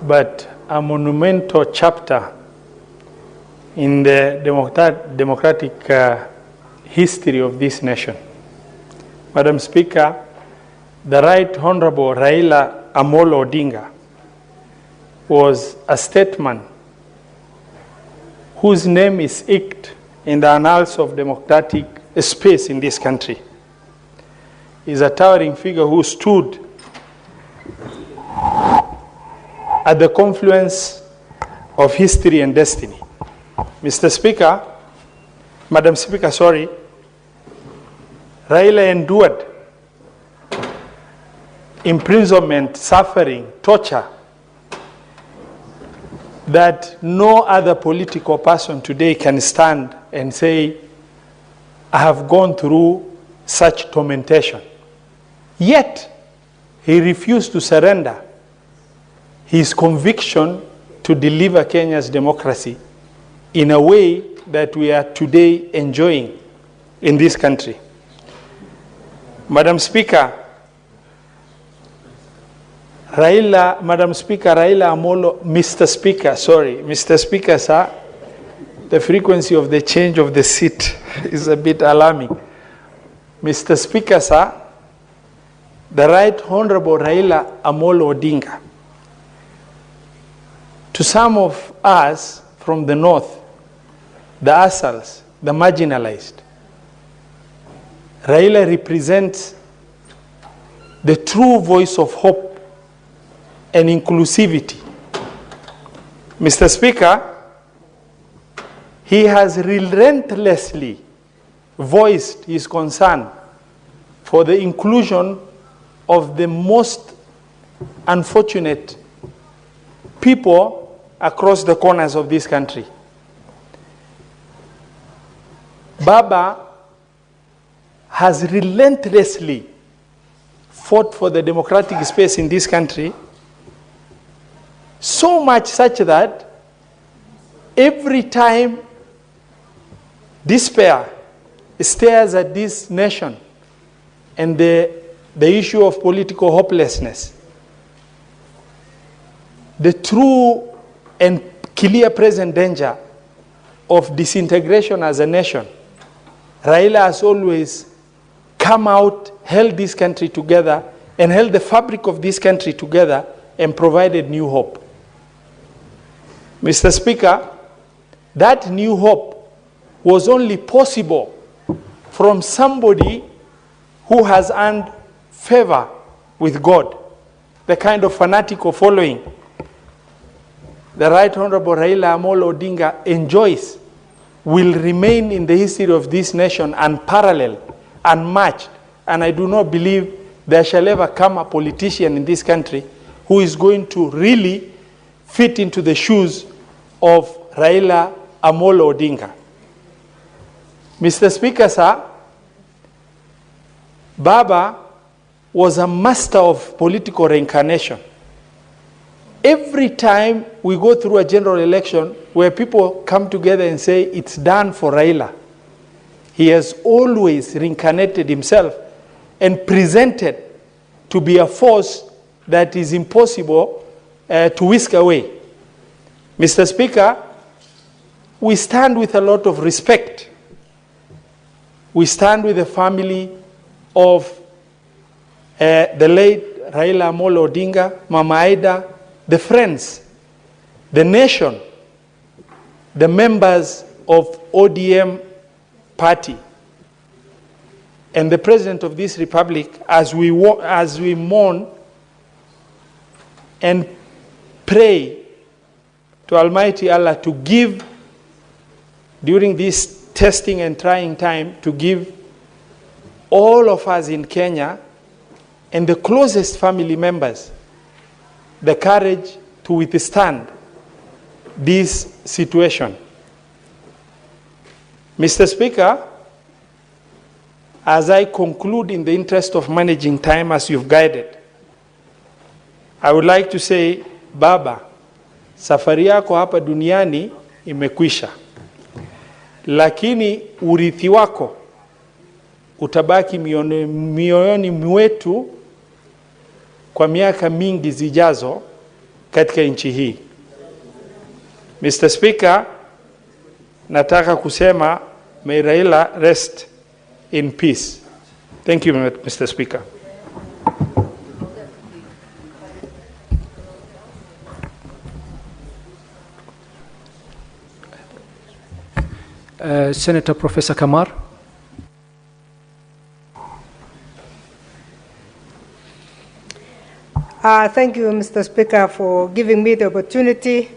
but a monumental chapter in the democratic history of this nation. Madam Speaker, the Right Honorable Raila Odinga was a statesman whose name is inked in the annals of democratic space in this country. He is a towering figure who stood at the confluence of history and destiny. Mr. Speaker, Madam Speaker, sorry, Raila endured imprisonment, suffering, torture that no other political person today can stand and say, I have gone through such tormentation. Yet, he refused to surrender his conviction to deliver Kenya's democracy in a way that we are today enjoying in this country. Madam Speaker, Raila Amolo, Mr. Speaker, sir, the frequency of the change of the seat is a bit alarming. Mr. Speaker, sir, the Right Honorable Raila Amolo Odinga, to some of us from the north, the Asals, the marginalized, Raila represents the true voice of hope and inclusivity. Mr. Speaker, he has relentlessly voiced his concern for the inclusion of the most unfortunate people across the corners of this country. Baba has relentlessly fought for the democratic space in this country, so much such that every time despair stares at this nation and the issue of political hopelessness, the true and clear present danger of disintegration as a nation, Raila has always come out, held this country together, and held the fabric of this country together and provided new hope. Mr. Speaker, that new hope was only possible from somebody who has earned favor with God, the kind of fanatical following the Right Honorable Raila Amolo Odinga enjoys will remain in the history of this nation unparalleled, unmatched, and I do not believe there shall ever come a politician in this country who is going to really fit into the shoes of Raila Amolo Odinga. Mr. Speaker, sir, Baba was a master of political reincarnation. Every time we go through a general election where people come together and say it's done for Raila, he has always reincarnated himself and presented to be a force that is impossible to whisk away. Mr. Speaker, we stand with a lot of respect. We stand with the family of the late Raila Amolo Odinga, Mama Aida, the friends, the nation, the members of ODM party, and the President of this Republic as we mourn and pray to Almighty Allah to give, during this testing and trying time, to give all of us in Kenya and the closest family members the courage to withstand this situation. Mr. Speaker, as I conclude in the interest of managing time as you've guided, I would like to say, Baba, safari yako hapa duniani imekwisha, lakini urithi wako utabaki mioyoni mwetu kwa miaka mingi zijazo katika nchi hii. Mr. Speaker, nataka kusema, may Raila rest in peace. Thank you, Mr. Speaker.
Senator Professor Kamar.
Thank you, Mr. Speaker, for giving me the opportunity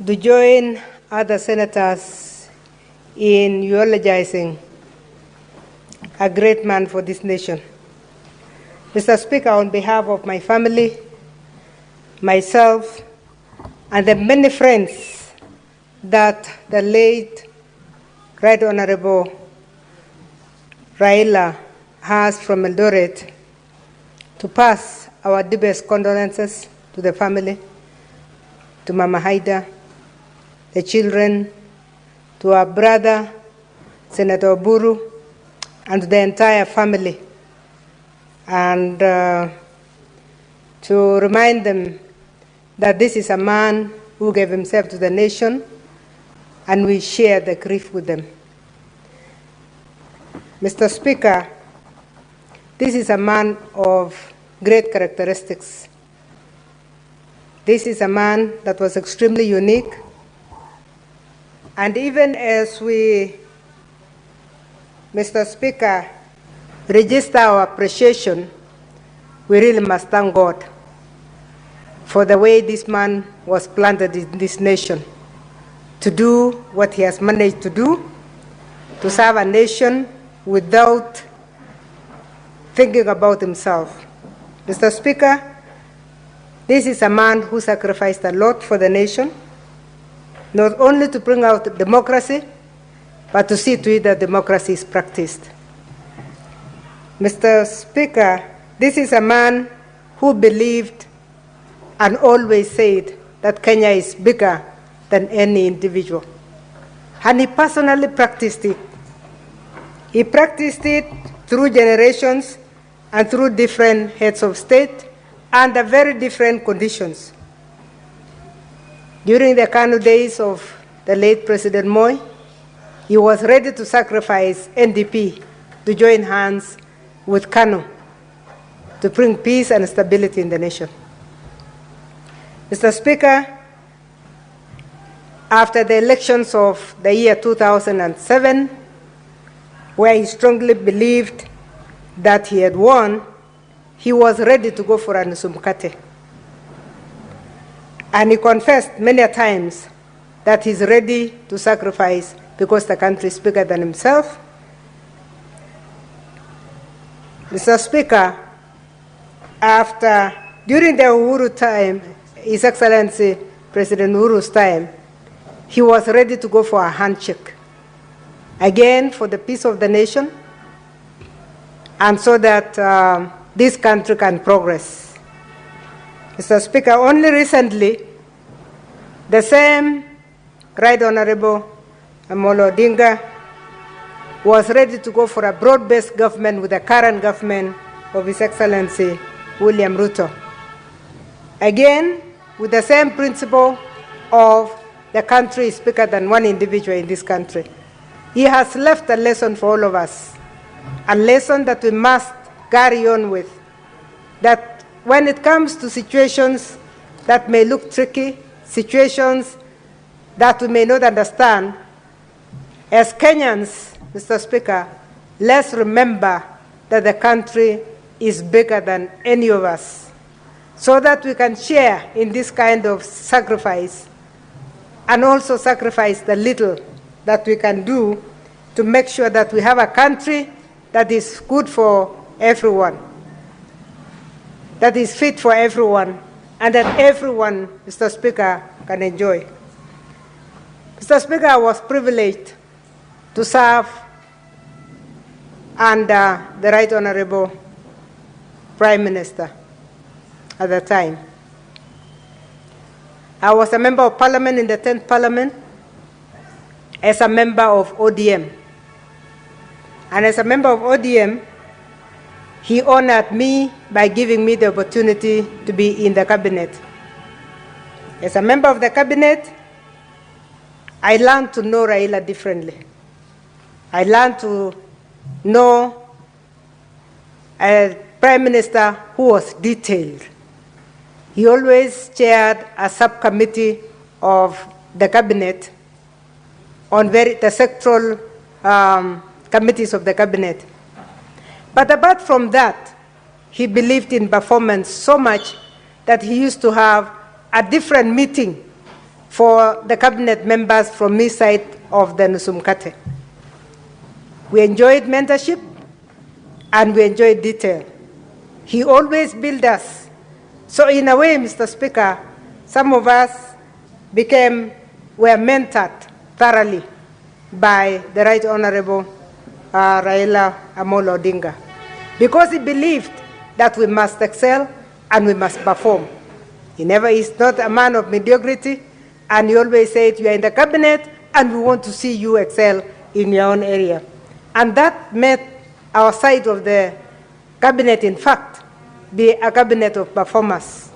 to join other senators in eulogizing a great man for this nation. Mr. Speaker, on behalf of my family, myself, and the many friends that the late Right Honorable Raila has from Eldoret, to pass our deepest condolences to the family, to Mama Haida, the children, to our brother, Senator Oburu, and to the entire family, and to remind them that this is a man who gave himself to the nation, and we share the grief with them. Mr. Speaker, this is a man of great characteristics. This is a man that was extremely unique, and even as we, Mr. Speaker, register our appreciation, we really must thank God for the way this man was planted in this nation to do what he has managed to do, to serve a nation without thinking about himself. Mr. Speaker, this is a man who sacrificed a lot for the nation, not only to bring out democracy, but to see to it that democracy is practiced. Mr. Speaker, this is a man who believed and always said that Kenya is bigger than any individual. And he personally practiced it. He practiced it through generations and through different heads of state under very different conditions. During the KANU days of the late President Moi, he was ready to sacrifice NDP to join hands with KANU to bring peace and stability in the nation. Mr. Speaker, after the elections of the year 2007, where he strongly believed that he had won, he was ready to go for a nusu mkate. And he confessed many times that he's ready to sacrifice because the country is bigger than himself. Mr. Speaker, during the Uhuru time, His Excellency President Uhuru's time, he was ready to go for a handshake, again for the peace of the nation, and so that this country can progress. Mr. Speaker, only recently, the same Right Honorable Raila Odinga was ready to go for a broad-based government with the current government of His Excellency William Ruto. Again, with the same principle of the country is bigger than one individual in this country. He has left a lesson for all of us, a lesson that we must carry on with, that when it comes to situations that may look tricky, situations that we may not understand, as Kenyans, Mr. Speaker, let's remember that the country is bigger than any of us, so that we can share in this kind of sacrifice and also sacrifice the little that we can do to make sure that we have a country that is good for everyone, that is fit for everyone, and that everyone, Mr. Speaker, can enjoy. Mr. Speaker, I was privileged to serve under the Right Honorable Prime Minister at the time. I was a member of Parliament in the 10th Parliament as a member of ODM. And as a member of ODM, he honored me by giving me the opportunity to be in the cabinet. As a member of the cabinet, I learned to know Raila differently. I learned to know a Prime Minister who was detailed. He always chaired a subcommittee of the cabinet on the sectoral committees of the cabinet. But apart from that, he believed in performance so much that he used to have a different meeting for the cabinet members from his side of the Nusumkate. We enjoyed mentorship and we enjoyed detail. He always built us. So in a way, Mr. Speaker, some of us were mentored thoroughly by the Right Honorable Raila Odinga, because he believed that we must excel and we must perform. He's not a man of mediocrity, and he always said, you are in the cabinet and we want to see you excel in your own area. And that made our side of the cabinet, in fact, be a cabinet of performers.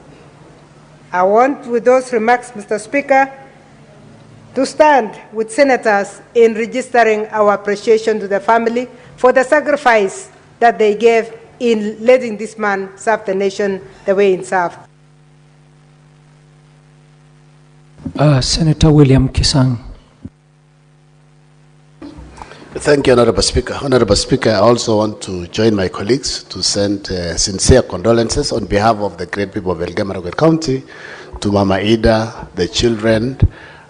I want, with those remarks, Mr. Speaker, to stand with senators in registering our appreciation to the family for the sacrifice that they gave in letting this man serve the nation the way he served.
Senator William Kisang.
Thank you, Honorable Speaker. Honorable Speaker, I also want to join my colleagues to send sincere condolences on behalf of the great people of Elgeyo-Marakwet County to Mama Ida, the children,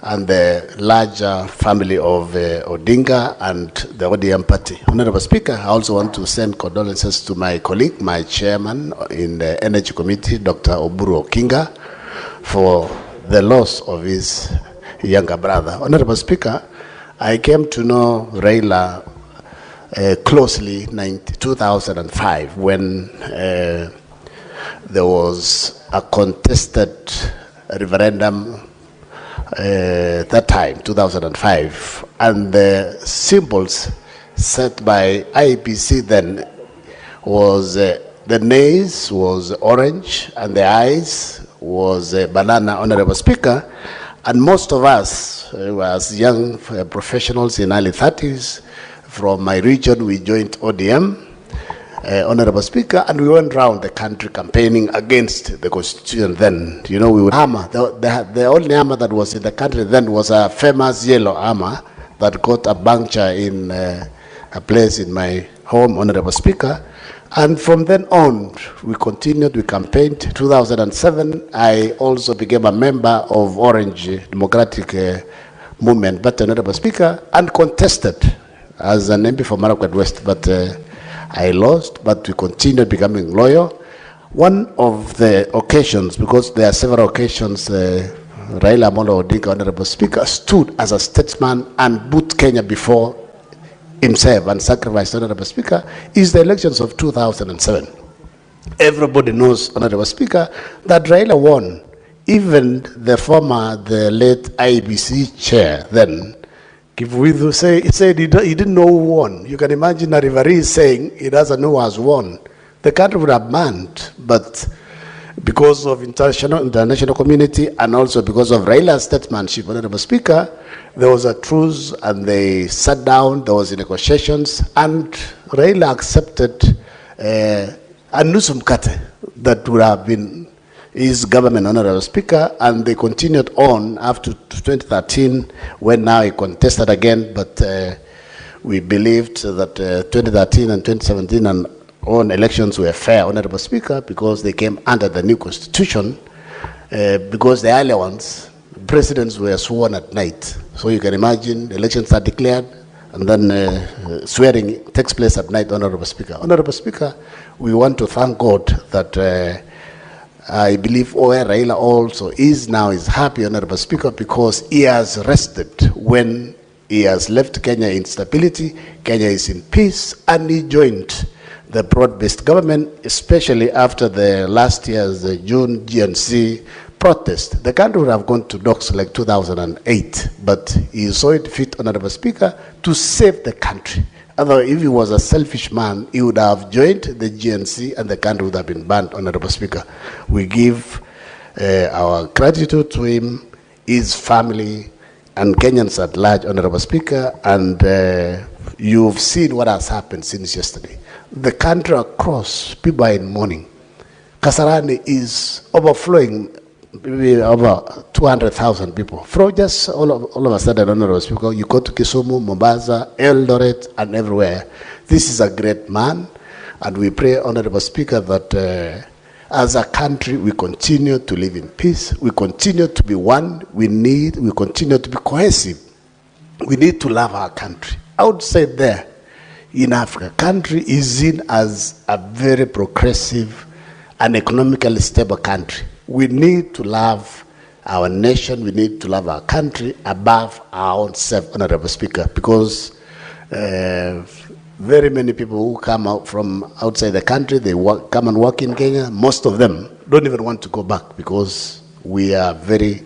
and the larger family of Odinga and the ODM party. Honorable Speaker, I also want to send condolences to my colleague, my chairman in the Energy Committee, Dr. Oburu Okinga, for the loss of his younger brother. Honorable Speaker, I came to know Raila closely in 2005 when there was a contested referendum that time, 2005, and the symbols set by IEBC then was the nays was orange and the eyes was banana, Honorable Speaker. And most of us as young professionals in early 30s from my region, we joined ODM, Honorable Speaker, and we went around the country campaigning against the Constitution then. You know, we would armor. The only armor that was in the country then was a famous yellow armor that got a puncture in a place in my home, Honorable Speaker. And from then on, we continued, we campaigned. 2007, I also became a member of Orange Democratic Movement, but Honorable Speaker, and contested as an MP for Marakwet West, but I lost, but we continued becoming loyal. One of the occasions, because there are several occasions, Raila Odinga, Honorable Speaker, stood as a statesman and put Kenya before himself and sacrificed, Honorable Speaker, is the elections of 2007. Everybody knows, Honorable Speaker, that Raila won. Even the late IBC chair then, Kivwithu said he didn't know who won. You can imagine a referee saying he doesn't know who has won. The country would have banned, but because of international community and also because of Raila's statesmanship, Honorable Speaker, there was a truce and they sat down, there was negotiations, and Raila accepted a Nusumkate that would have been his government, Honorable Speaker, and they continued on after 2013 when now he contested again, but We believed that 2013 and 2017 and own elections were fair, Honorable Speaker, because they came under the new constitution, because the earlier ones, presidents were sworn at night. So you can imagine the elections are declared and then swearing takes place at night, Honorable Speaker. Honorable Speaker, we want to thank God that I believe Raila also is happy, Honorable Speaker, because he has rested when he has left Kenya in stability, Kenya is in peace, and he joined the broad-based government, especially after the last year's June GNC protest. The country would have gone to docks like 2008, but he saw it fit, Honorable Speaker, to save the country. Although if he was a selfish man, he would have joined the GNC and the country would have been banned, Honorable Speaker. We give our gratitude to him, his family, and Kenyans at large, Honorable Speaker, and you've seen what has happened since yesterday. The country across, people are in mourning. Kasarani is overflowing, maybe over 200,000 people. From just all of a sudden, Honorable Speaker, you go to Kisumu, Mombasa, Eldoret, and everywhere. This is a great man, and we pray, Honorable Speaker, that as a country, we continue to live in peace. We continue to be one. We continue to be cohesive. We need to love our country. Outside there, in Africa, country is seen as a very progressive and economically stable country. We need to love our nation. We need to love our country above our own self, Honorable Speaker, because very many people who come out from outside the country, they come and work in Kenya. Most of them don't even want to go back because we are very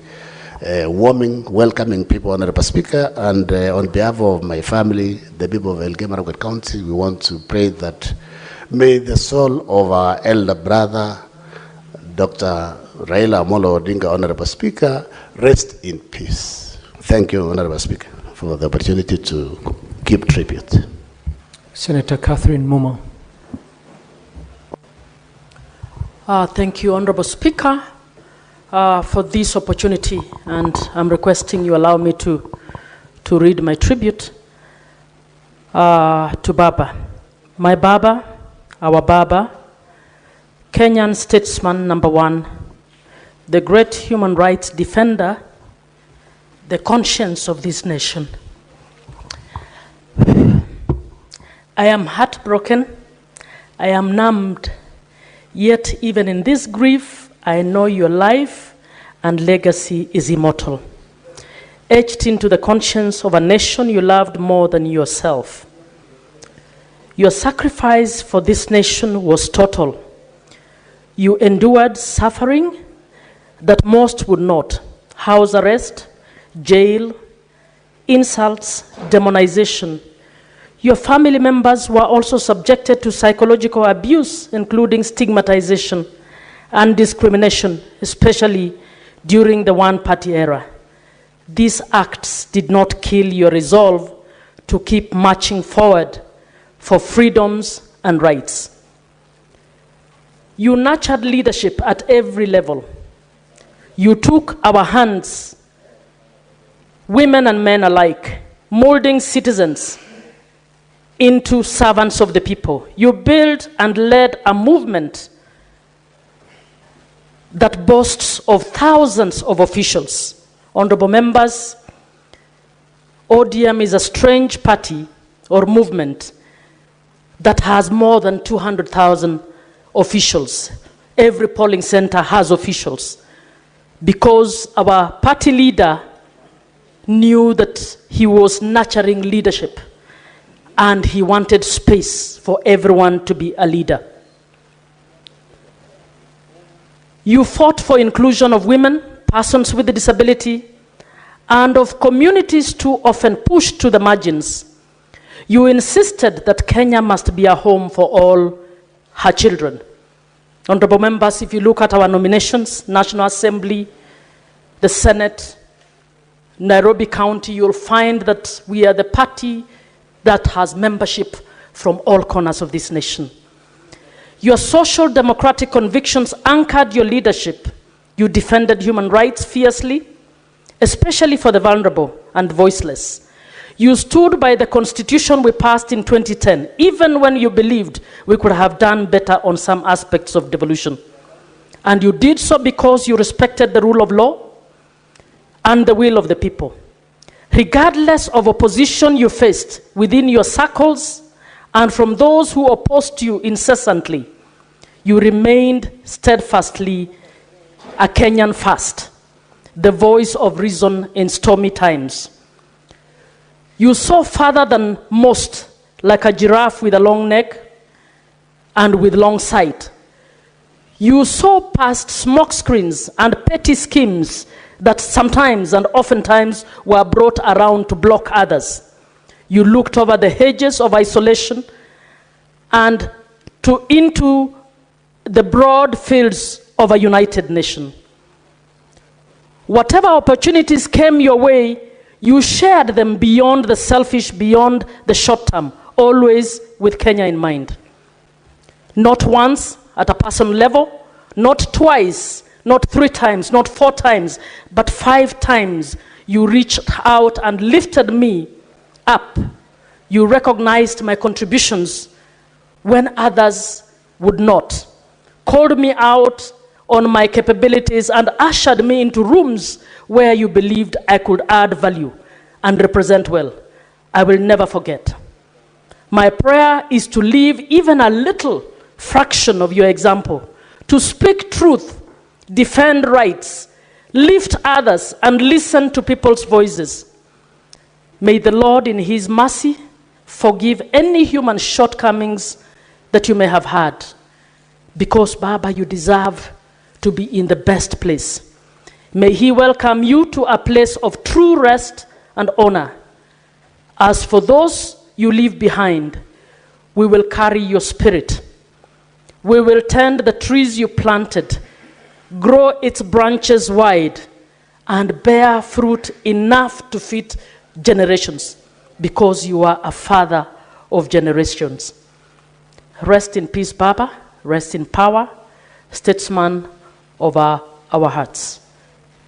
warming, welcoming people, Honorable Speaker. And on behalf of my family, the people of Elgeyo-Marakwet County, we want to pray that may the soul of our elder brother, Dr. Raila Odinga, Honorable Speaker, rest in peace. Thank you, Honorable Speaker, for the opportunity to give tribute.
Senator Catherine Muma.
Thank you, Honorable Speaker, for this opportunity, and I'm requesting you allow me to read my tribute to Baba. My Baba, our Baba, Kenyan statesman number one, the great human rights defender, the conscience of this nation. I am heartbroken, I am numbed, yet even in this grief, I know your life and legacy is immortal, etched into the conscience of a nation you loved more than yourself. Your sacrifice for this nation was total. You endured suffering that most would not: house arrest, jail, insults, demonization. Your family members were also subjected to psychological abuse, including stigmatization and discrimination, especially during the one-party era. These acts did not kill your resolve to keep marching forward for freedoms and rights. You nurtured leadership at every level. You took our hands, women and men alike, molding citizens into servants of the people. You built and led a movement that boasts of thousands of officials. Honorable members, ODM is a strange party or movement that has more than 200,000 officials. Every polling center has officials because our party leader knew that he was nurturing leadership and he wanted space for everyone to be a leader. You fought for inclusion of women, persons with a disability, and of communities too often pushed to the margins. You insisted that Kenya must be a home for all her children. Honorable members, if you look at our nominations, National Assembly, the Senate, Nairobi County, you'll find that we are the party that has membership from all corners of this nation. Your social democratic convictions anchored your leadership. You defended human rights fiercely, especially for the vulnerable and voiceless. You stood by the constitution we passed in 2010, even when you believed we could have done better on some aspects of devolution. And you did so because you respected the rule of law and the will of the people. Regardless of opposition you faced within your circles and from those who opposed you incessantly, you remained steadfastly a Kenyan first, the voice of reason in stormy times. You saw farther than most, like a giraffe with a long neck and with long sight. You saw past smoke screens and petty schemes that sometimes and oftentimes were brought around to block others. You looked over the hedges of isolation and into the broad fields of a united nation. Whatever opportunities came your way, you shared them beyond the selfish, beyond the short term, always with Kenya in mind. Not once at a personal level, not twice, not 3 times, not 4 times, but 5 times you reached out and lifted me up. You recognized my contributions when others would not, called me out on my capabilities and ushered me into rooms where you believed I could add value and represent well. I will never forget. My prayer is to live even a little fraction of your example, to speak truth, defend rights, lift others, and listen to people's voices. May the Lord in his mercy forgive any human shortcomings that you may have had, because Baba, you deserve to be in the best place. May he welcome you to a place of true rest and honor. As for those you leave behind, we will carry your spirit. We will tend the trees you planted, grow its branches wide, and bear fruit enough to feed generations, because you are a father of generations. Rest in peace, Baba. Rest in power, statesman of our hearts.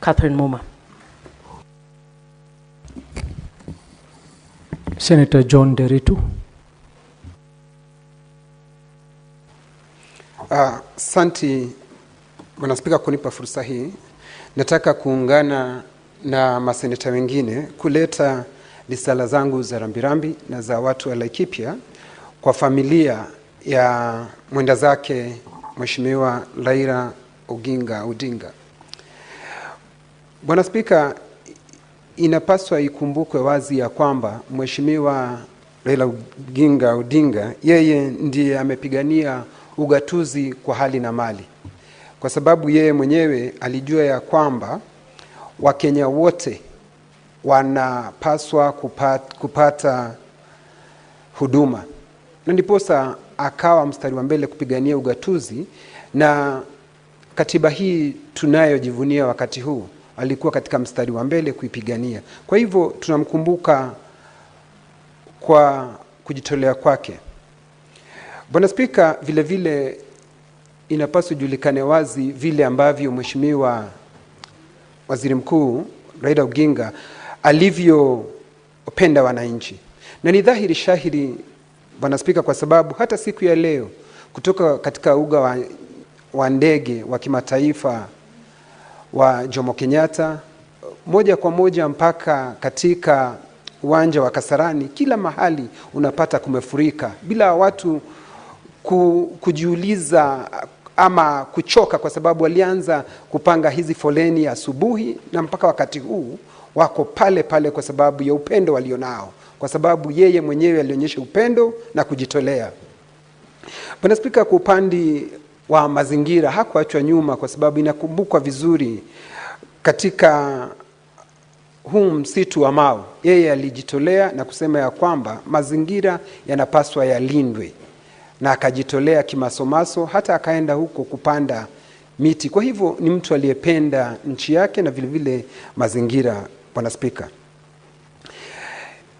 Catherine Muma.
Senator John Deritu.
Asante Bwana Spika kunipa fursa hii. Nataka kuungana na maseneta wengine kuleta risala zangu za rambirambi na za watu wa Laikipia kwa familia ya mwenda zake Mheshimiwa Raila Odinga. Bwana Spika, inapaswa ikumbukwe wazi ya kwamba Mheshimiwa Raila Odinga yeye ndiye amepigania ugatuzi kwa hali na mali, kwa sababu yeye mwenyewe alijua ya kwamba Wakenya wote wanapaswa kupata huduma, na ndiposa akawa mstari wa mbele kupigania ugatuzi. Na katiba hii tunayojivunia wakati huu alikuwa katika mstari wa mbele kuipigania. Kwa hivyo tunamkumbuka kwa kujitolea kwake. Bwana Spika, vile vile inapaswa julikane wazi vile ambavyo Mheshimiwa Waziri Mkuu Raila Odinga alivyopenda wananchi. Na ni dhahiri shahiri Bwana Spika, kwa sababu hata siku ya leo kutoka katika uga wa ndege wa kimataifa wa Jomo Kenyatta moja kwa moja mpaka katika uwanja wa Kasarani, kila mahali unapata kumefurika bila watu kujiuliza ama kuchoka, kwa sababu walianza kupanga hizi foleni asubuhi na mpaka wakati huu wako pale pale kwa sababu ya upendo walionao, kwa sababu yeye mwenyewe alionyesha upendo na kujitolea. Bwana Spika, kwa upande wa mazingira hakuachwa nyuma, kwa sababu inakumbukwa vizuri katika huu msitu wa Mau yeye alijitolea na kusema ya kwamba mazingira yanapaswa yalindwe, na akajitolea kimasomaso, hata akaenda huko kupanda miti. Kwa hivyo ni mtu aliyependa nchi yake na vile vile mazingira. Bwana Spika,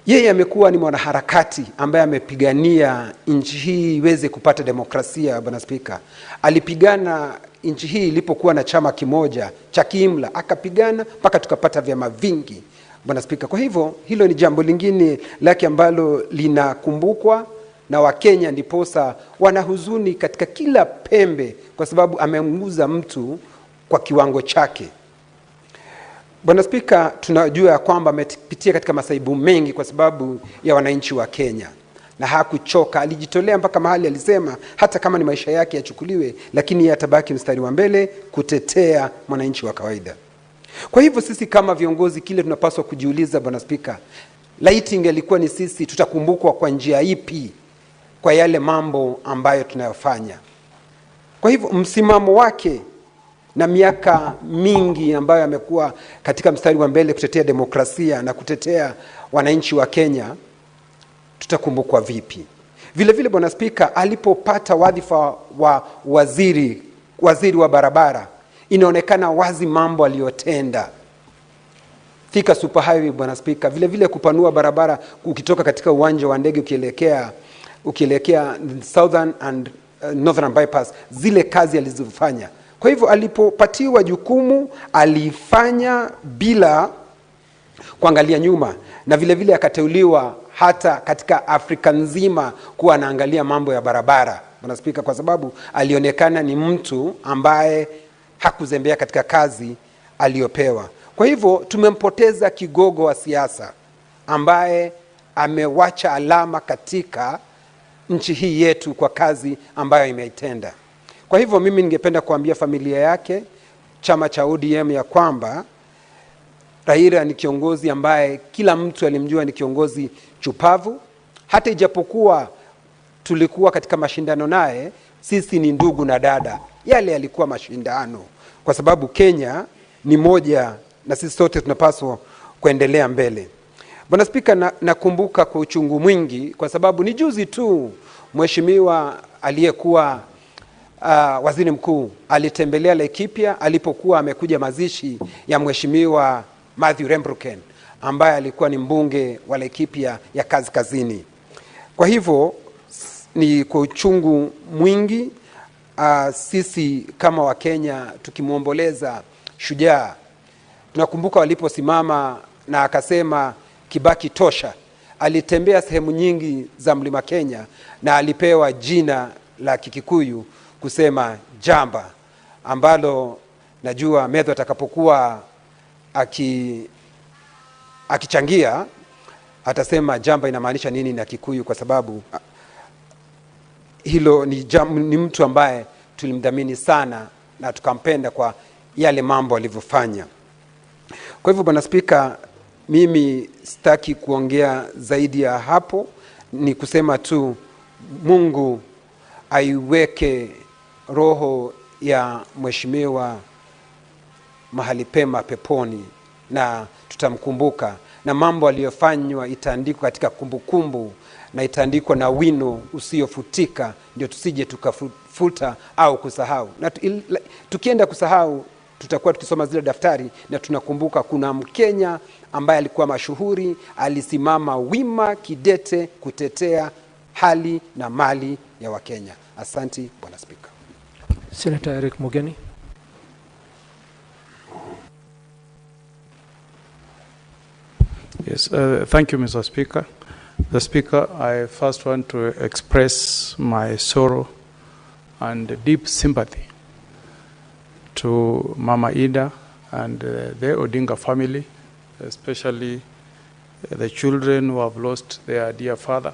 yeye amekuwa ni mwanaharakati ambaye amepigania nchi hii iweze kupata demokrasia. Bwana Spika, alipigana nchi hii ilipokuwa na chama kimoja cha kiimla, akapigana mpaka tukapata vyama vingi Bwana Spika. Kwa hivyo hilo ni jambo lingine lake ambalo linakumbukwa na Wakenya, ndiposa wanahuzuni katika kila pembe kwa sababu amemuuza mtu kwa kiwango chake. Bwana Spika, tunajua ya kwamba amepitia katika masaibu mengi kwa sababu ya wananchi wa Kenya, na hakuchoka. Alijitolea mpaka mahali alisema hata kama ni maisha yake yachukuliwe, lakini yeye atabaki mstari wa mbele kutetea mwananchi wa kawaida. Kwa hivyo sisi kama viongozi, kile tunapaswa kujiuliza Bwana Spika, laiti ingelikuwa ni sisi, tutakumbukwa kwa njia ipi kwa yale mambo ambayo tunayofanya? Kwa hivyo msimamo wake na miaka mingi ambayo amekuwa katika mstari wa mbele kutetea demokrasia na kutetea wananchi wa Kenya, tutakumbukwa vipi? Vile vile Bwana Spika, alipopata wadhifa wa waziri wa barabara, inaonekana wazi mambo aliyotenda. Thika Super Highway Bwana Spika, vile vile kupanua barabara ukitoka katika uwanja wa ndege ukielekea Southern and Northern bypass, zile kazi alizofanya. Kwa hivyo alipopatiwa jukumu alifanya bila kuangalia nyuma, na vile vile akateuliwa hata katika Afrika nzima kuwa anaangalia mambo ya barabara Bwana Spika, kwa sababu alionekana ni mtu ambaye hakuzembea katika kazi aliyopewa. Kwa hivyo tumempoteza kigogo wa siasa ambaye amewacha alama katika nchi hii yetu kwa kazi ambayo imeitenda. Kwa hivyo mimi ningependa kuambia familia yake, chama cha ODM, ya kwamba Raila ni kiongozi ambaye kila mtu alimjua ni kiongozi chupavu. Hata ijapokuwa tulikuwa katika mashindano naye, sisi ni ndugu na dada. Yale yalikuwa mashindano, kwa sababu Kenya ni moja na sisi sote tunapaswa kuendelea mbele. Bwana Spika, nakumbuka kwa uchungu mwingi kwa sababu ni juzi tu mheshimiwa aliyekuwa waziri mkuu alitembelea Laikipia alipokuwa amekuja mazishi ya mheshimiwa Matthew Rembruken ambaye alikuwa ni mbunge wa Laikipia ya Kaskazini. Kwa hivyo ni kwa uchungu mwingi sisi kama Wakenya tukimuomboleza shujaa. Tunakumbuka waliposimama na akasema Kibaki tosha. Alitembea sehemu nyingi za Mlima Kenya na alipewa jina la Kikikuyu kusema jamba, ambalo najua Medho atakapokuwa akichangia atasema jamba inamaanisha nini na Kikuyu, kwa sababu hilo ni mtu ambaye tulimdhamini sana na tukampenda kwa yale mambo alivyofanya. Kwa hivyo Bwana Spika, mimi sitaki kuongea zaidi ya hapo, ni kusema tu Mungu aiweke roho ya mheshimiwa mahali pema peponi, na tutamkumbuka, na mambo aliyofanywa itaandikwa katika kumbukumbu na itaandikwa na wino usiofutika, ndio tusije tukafuta au kusahau. Na tukienda kusahau tutakuwa tukisoma zile daftari na tunakumbuka kuna Mkenya ambaye alikuwa mashuhuri, alisimama wima kidete kutetea hali na mali ya Wakenya. Asante Bwana Spika.
Senator Eric Mugeni.
Yes, thank you, Mr. Speaker. The Speaker, I first want to express my sorrow and deep sympathy to Mama Ida and the Odinga family, especially the children who have lost their dear father,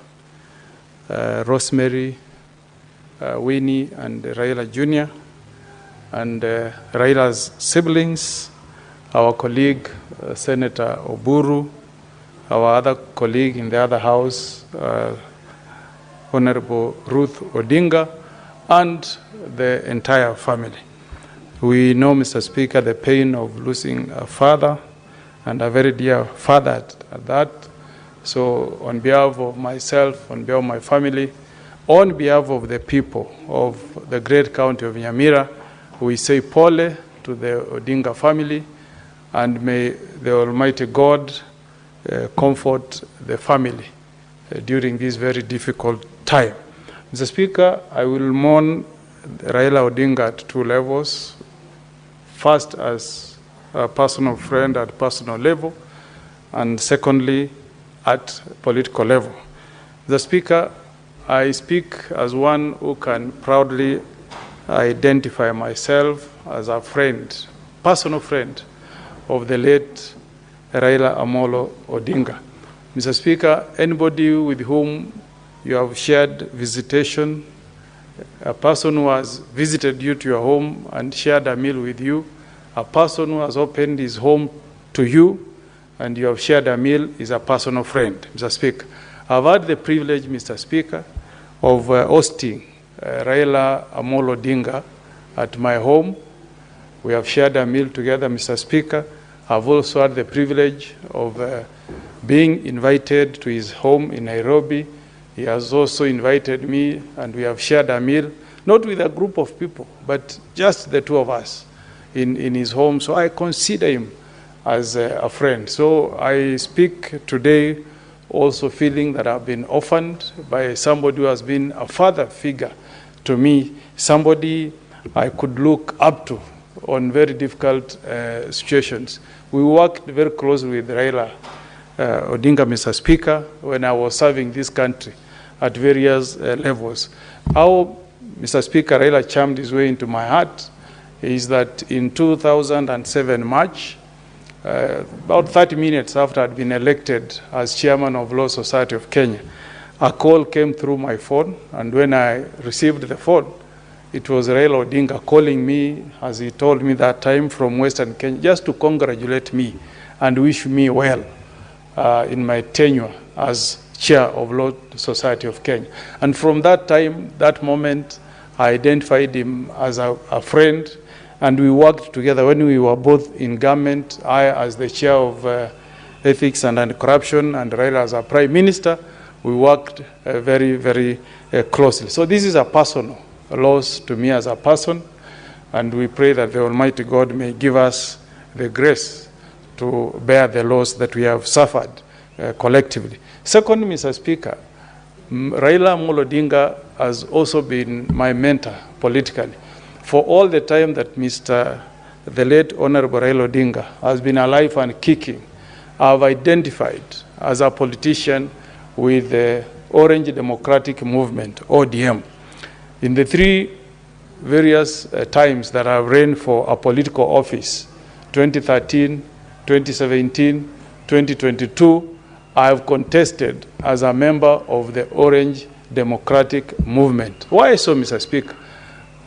Rosemary, Winnie and Raila Jr., and Raila's siblings, our colleague, Senator Oburu, our other colleague in the other house, Honorable Ruth Odinga, and the entire family. We know, Mr. Speaker, the pain of losing a father, and a very dear father at that. So on behalf of myself, on behalf of my family, on behalf of the people of the great county of Nyamira, we say pole to the Odinga family, and may the Almighty God comfort the family during this very difficult time. Mr. Speaker, I will mourn Raila Odinga at two levels. First, as a personal friend at personal level, and secondly, at political level. The Speaker, I speak as one who can proudly identify myself as a friend, personal friend of the late Raila Odinga. Mr. Speaker, anybody with whom you have shared visitation, a person who has visited you to your home and shared a meal with you, a person who has opened his home to you and you have shared a meal is a personal friend, Mr. Speaker. I've had the privilege, Mr. Speaker, of hosting Raila Odinga at my home. We have shared a meal together, Mr. Speaker. I've also had the privilege of being invited to his home in Nairobi. He has also invited me, and we have shared a meal, not with a group of people, but just the two of us in his home. So I consider him as a friend. So I speak today also feeling that I've been orphaned by somebody who has been a father figure to me, somebody I could look up to on very difficult situations. We worked very closely with Raila Odinga, Mr. Speaker, when I was serving this country at various levels. How, Mr. Speaker, Raila charmed his way into my heart is that in 2007 March, about 30 minutes after I'd been elected as chairman of Law Society of Kenya, a call came through my phone, and when I received the phone, it was Raila Odinga calling me, as he told me that time, from Western Kenya, just to congratulate me and wish me well in my tenure as chair of Law Society of Kenya. And from that time, that moment, I identified him as a friend, and we worked together when we were both in government, I as the chair of ethics and anti-corruption, and Raila as a prime minister. We worked very, very closely. So this is a personal loss to me as a person, and we pray that the Almighty God may give us the grace to bear the loss that we have suffered collectively. Second, Mr. Speaker, Raila Odinga has also been my mentor politically. For all the time that the late Honorable Raila Odinga has been alive and kicking, I've identified as a politician with the Orange Democratic Movement, ODM. In the three various times that I've ran for a political office, 2013, 2017, 2022, I've contested as a member of the Orange Democratic Movement. Why so, Mr. Speaker?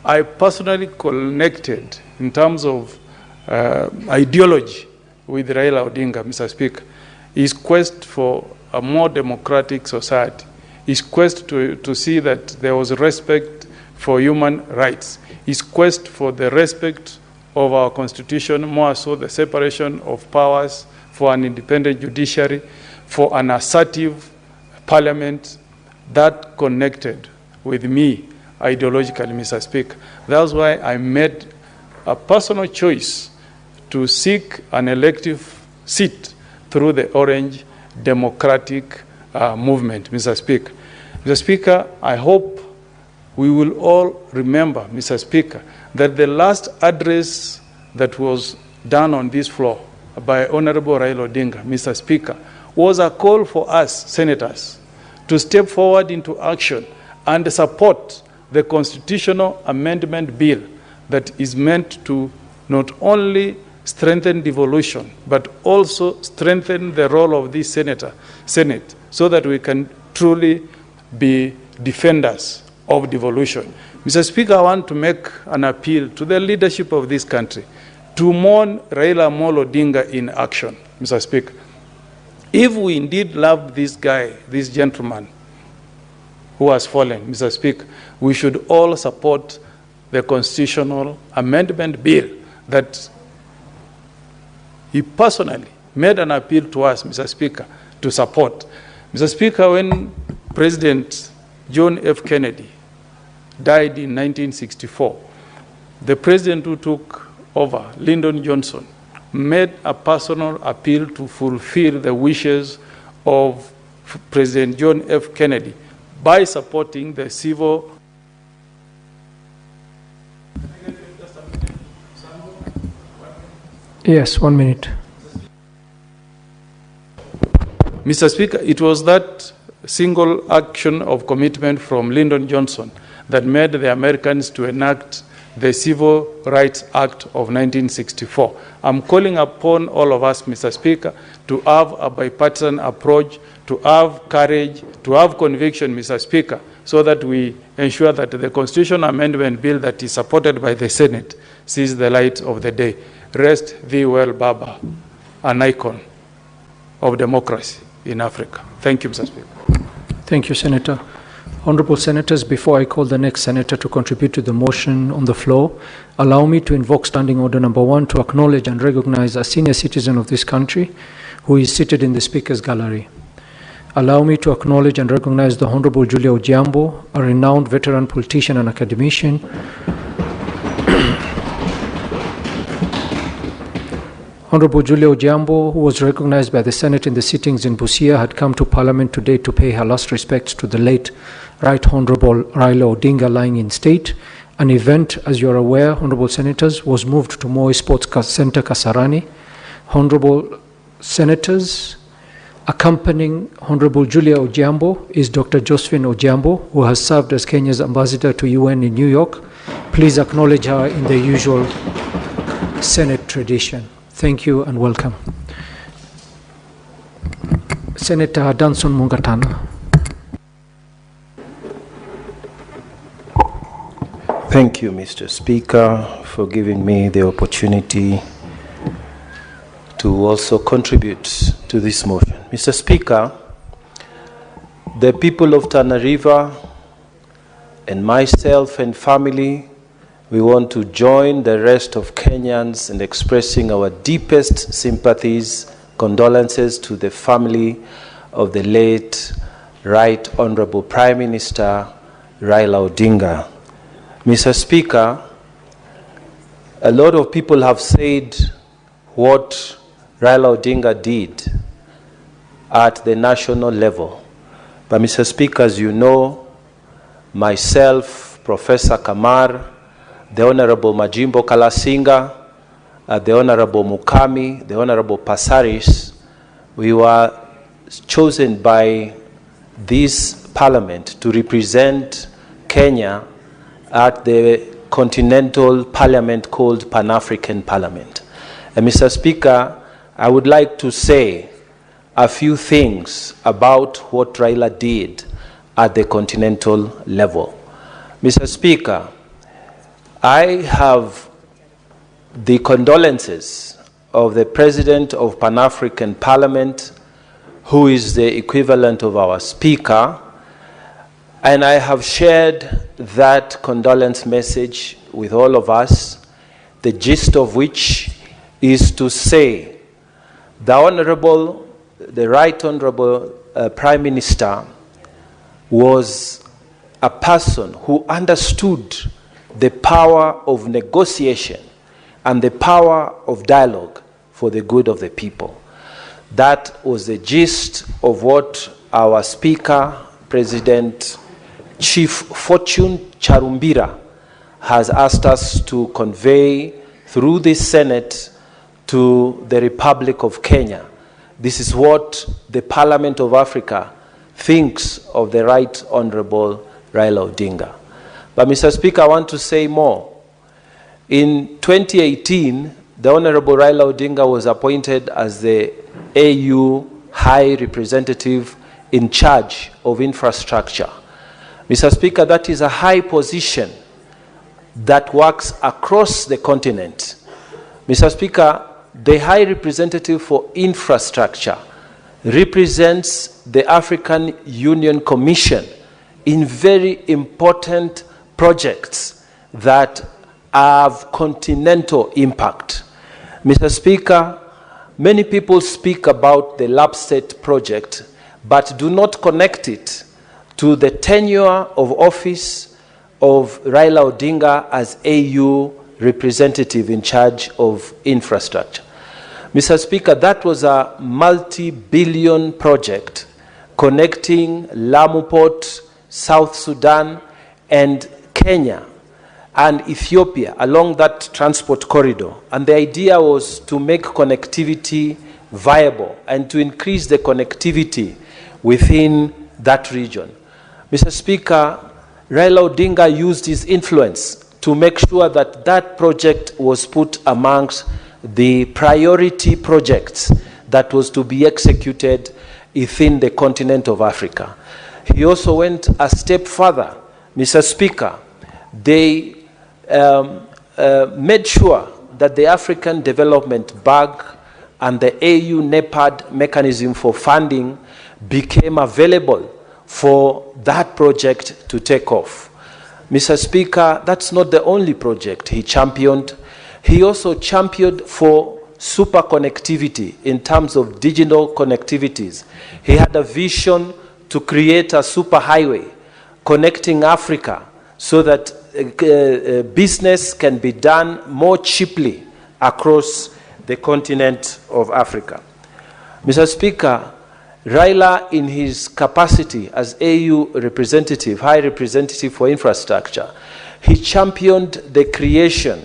I personally connected in terms of ideology with Raila Odinga, Mr. Speaker. His quest for a more democratic society, his quest to see that there was respect for human rights, his quest for the respect of our Constitution, more so the separation of powers, for an independent judiciary, for an assertive parliament, that connected with me ideologically, Mr. Speaker. That's why I made a personal choice to seek an elective seat through the Orange Democratic Movement, Mr. Speaker. Mr. Speaker, I hope we will all remember, Mr. Speaker, that the last address that was done on this floor by Honorable Raila Odinga, Mr. Speaker, was a call for us, senators, to step forward into action and support the constitutional amendment bill that is meant to not only strengthen devolution, but also strengthen the role of this Senate, so that we can truly be defenders of devolution. Mr. Speaker, I want to make an appeal to the leadership of this country to mourn Raila Odinga in action, Mr. Speaker. If we indeed love this guy, this gentleman who has fallen, Mr. Speaker, we should all support the constitutional amendment bill that he personally made an appeal to us, Mr. Speaker, to support. Mr. Speaker, when President John F. Kennedy died in 1964, the president who took over, Lyndon Johnson, made a personal appeal to fulfill the wishes of President John F. Kennedy by supporting the civil.
Yes, 1 minute.
Mr. Speaker, it was that single action of commitment from Lyndon Johnson that made the Americans to enact the Civil Rights Act of 1964. I'm calling upon all of us, Mr. Speaker, to have a bipartisan approach, to have courage, to have conviction, Mr. Speaker, so that we ensure that the Constitutional Amendment Bill that is supported by the Senate sees the light of the day. Rest thee well, Baba, an icon of democracy in Africa. Thank you, Mr. Speaker.
Thank you, Senator. Honorable Senators, before I call the next Senator to contribute to the motion on the floor, allow me to invoke Standing Order Number 1 to acknowledge and recognize a senior citizen of this country who is seated in the Speaker's Gallery. Allow me to acknowledge and recognize the Honorable Julia Odhiambo, a renowned veteran politician and academician. Honorable Julia Odhiambo, who was recognized by the Senate in the sittings in Busia, had come to Parliament today to pay her last respects to the late Right Honorable Raila Odinga lying in state. An event, as you are aware, Honorable Senators, was moved to Moi Sports Center, Kasarani. Honorable Senators, accompanying Honorable Julia Odhiambo is Dr. Josephine Odhiambo, who has served as Kenya's ambassador to UN in New York. Please acknowledge her in the usual Senate tradition. Thank you and welcome. Senator Danson Mungatana.
Thank you, Mr. Speaker, for giving me the opportunity to also contribute to this motion. Mr. Speaker, the people of Tana River and myself and family, we want to join the rest of Kenyans in expressing our deepest sympathies, condolences to the family of the late Right Honorable Prime Minister Raila Odinga. Mr. Speaker, a lot of people have said what Raila Odinga did at the national level. But Mr. Speaker, as you know, myself, Professor Kamar, the Honorable Majimbo Kalasinga, the Honorable Mukami, the Honorable Pasaris, we were chosen by this Parliament to represent Kenya at the continental parliament called Pan-African Parliament. And Mr. Speaker, I would like to say a few things about what Raila did at the continental level. Mr. Speaker, I have the condolences of the President of Pan-African Parliament, who is the equivalent of our Speaker, and I have shared that condolence message with all of us, the gist of which is to say the Right Honorable Prime Minister was a person who understood the power of negotiation and the power of dialogue for the good of the people. That was the gist of what our Speaker, President Chief Fortune Charumbira, has asked us to convey through the Senate to the Republic of Kenya. This is what the Parliament of Africa thinks of the Right Honorable Raila Odinga. But Mr. Speaker, I want to say more. In 2018, the Honorable Raila Odinga was appointed as the AU High Representative in charge of infrastructure. Mr. Speaker, that is a high position that works across the continent. Mr. Speaker, the High Representative for Infrastructure represents the African Union Commission in very important projects that have continental impact. Mr. Speaker, many people speak about the LAPSSET project, but do not connect it to the tenure of office of Raila Odinga as AU representative in charge of infrastructure. Mr. Speaker, that was a multi-billion project connecting Lamu Port, South Sudan, and Kenya and Ethiopia along that transport corridor. And the idea was to make connectivity viable and to increase the connectivity within that region. Mr. Speaker, Raila Odinga used his influence to make sure that that project was put amongst the priority projects that was to be executed within the continent of Africa. He also went a step further. Mr. Speaker, they made sure that the African Development Bank and the AU NEPAD mechanism for funding became available for that project to take off. Mr. Speaker, that's not the only project he championed. He also championed for super connectivity in terms of digital connectivities. He had a vision to create a super highway connecting Africa so that business can be done more cheaply across the continent of Africa. Mr. Speaker, Raila, in his capacity as AU representative, High Representative for Infrastructure, he championed the creation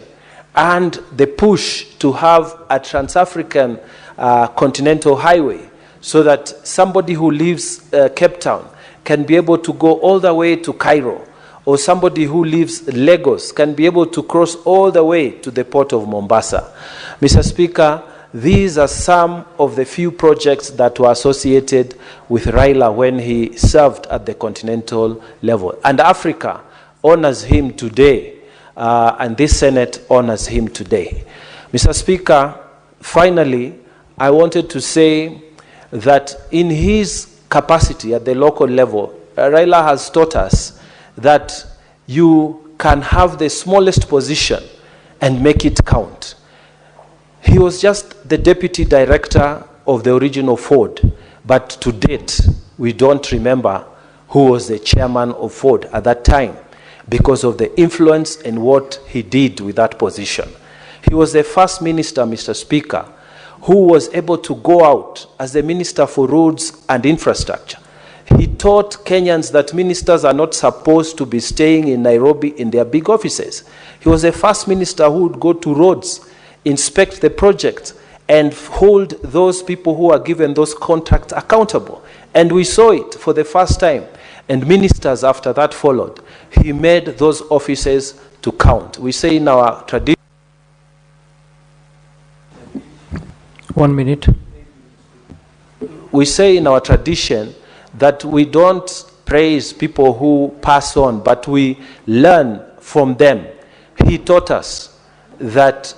and the push to have a trans-African continental highway so that somebody who leaves Cape Town can be able to go all the way to Cairo, or somebody who lives Lagos can be able to cross all the way to the port of Mombasa. Mr. Speaker, these are some of the few projects that were associated with Raila when he served at the continental level. And Africa honors him today, and this Senate honors him today. Mr. Speaker, finally, I wanted to say that in his capacity at the local level, Raila has taught us that you can have the smallest position and make it count. He was just the deputy director of the original Ford, but to date, we don't remember who was the chairman of Ford at that time because of the influence and what he did with that position. He was the first minister, Mr. Speaker, who was able to go out as the Minister for Roads and Infrastructure. He taught Kenyans that ministers are not supposed to be staying in Nairobi in their big offices. He was the first minister who would go to roads, inspect the project, and hold those people who are given those contracts accountable. And we saw it for the first time. And ministers after that followed. He made those offices to count. We say in our tradition.
1 minute.
We say in our tradition that we don't praise people who pass on, but we learn from them. He taught us that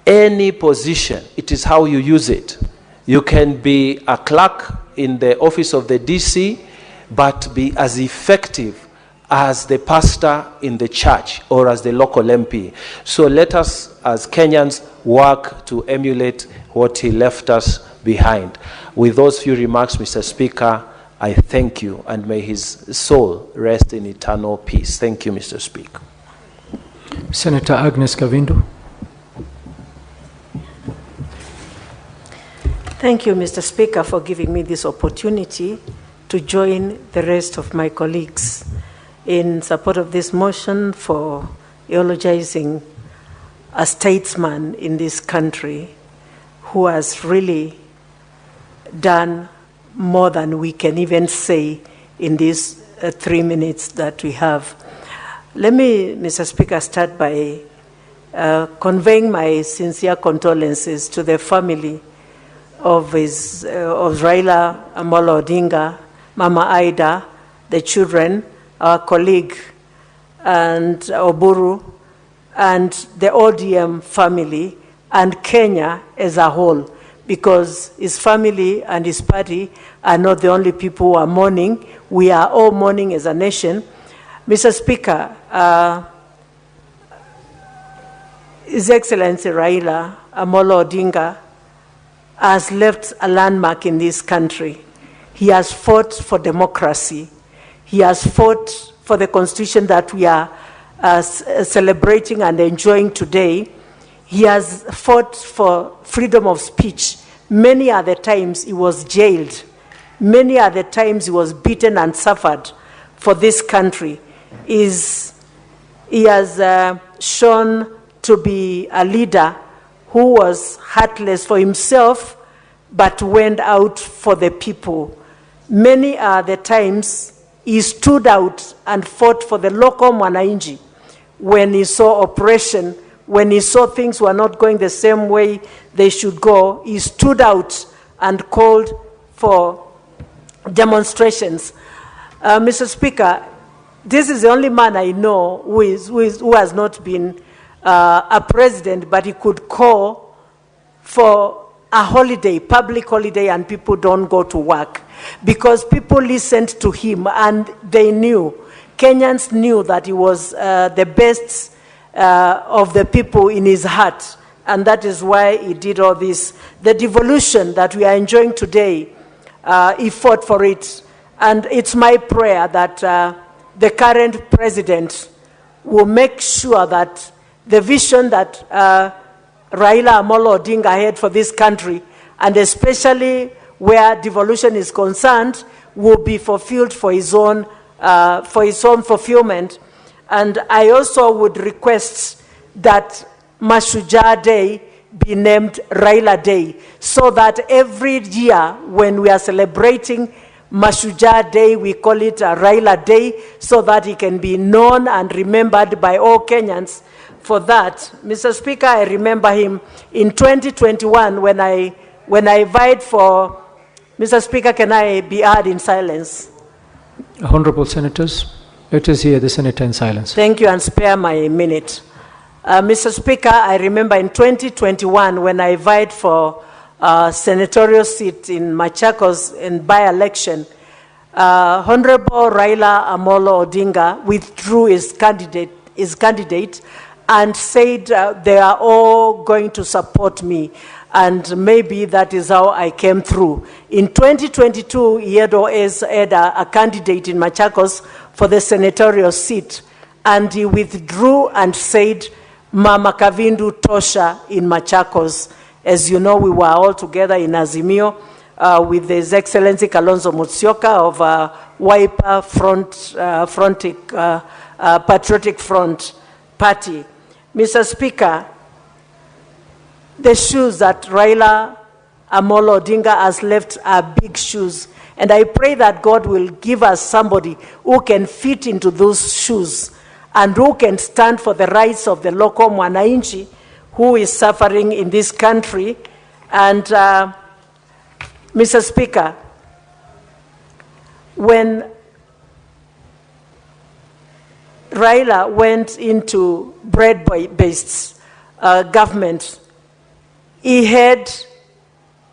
any position, it is how you use it. You can be a clerk in the office of the DC, but be as effective as the pastor in the church or as the local MP. So let us, as Kenyans, work to emulate what he left us behind. With those few remarks, Mr. Speaker, I thank you, and may his soul rest in eternal peace. Thank you, Mr. Speaker.
Senator Agnes Kavindu.
Thank you, Mr. Speaker, for giving me this opportunity to join the rest of my colleagues in support of this motion for eulogizing a statesman in this country who has really done more than we can even say in these 3 minutes that we have. Let me, Mr. Speaker, start by conveying my sincere condolences to the family of Raila Amolo Odinga, Mama Ida, the children, our colleague, and Oburu, and the ODM family, and Kenya as a whole, because his family and his party are not the only people who are mourning. We are all mourning as a nation. Mr. Speaker, His Excellency Raila Amolo Odinga has left a landmark in this country. He has fought for democracy. He has fought for the constitution that we are celebrating and enjoying today. He has fought for freedom of speech. Many are the times he was jailed. Many are the times he was beaten and suffered for this country. He has shown to be a leader who was heartless for himself, but went out for the people. Many are the times he stood out and fought for the local mwananchi when he saw oppression, when he saw things were not going the same way they should go. He stood out and called for demonstrations. Mr. Speaker, this is the only man I know who has not been a president, but he could call for a holiday, public holiday, and people don't go to work because people listened to him and they knew, Kenyans knew that he was the best of the people in his heart, and that is why he did all this. The devolution that we are enjoying today, he fought for it, and it's my prayer that the current president will make sure that the vision that Raila Odinga had for this country, and especially where devolution is concerned, will be fulfilled for his own fulfillment. And I also would request that Mashujaa Day be named Raila Day, so that every year when we are celebrating Mashujaa Day, we call it a Raila Day, so that he can be known and remembered by all Kenyans for that. Mr. Speaker, I remember him in 2021 when I vied for, Mr. Speaker, can I be heard in silence?
Honorable Senators, let us hear the Senator in silence.
Thank you, and spare my minute. Mr. Speaker, I remember in 2021 when I vied for senatorial seat in Machakos in by-election, Honorable Raila Odinga withdrew his candidate and said they are all going to support me, and maybe that is how I came through. In 2022, he had always had a candidate in Machakos for the senatorial seat, and he withdrew and said, Mama Kavindu Tosha in Machakos. As you know, we were all together in Azimio with His Excellency Kalonzo Musyoka of Wiper Patriotic Front Party. Mr. Speaker, the shoes that Raila Odinga has left are big shoes, and I pray that God will give us somebody who can fit into those shoes and who can stand for the rights of the local mwananchi who is suffering in this country. And Mr. Speaker, when Raila went into bread-based government, he had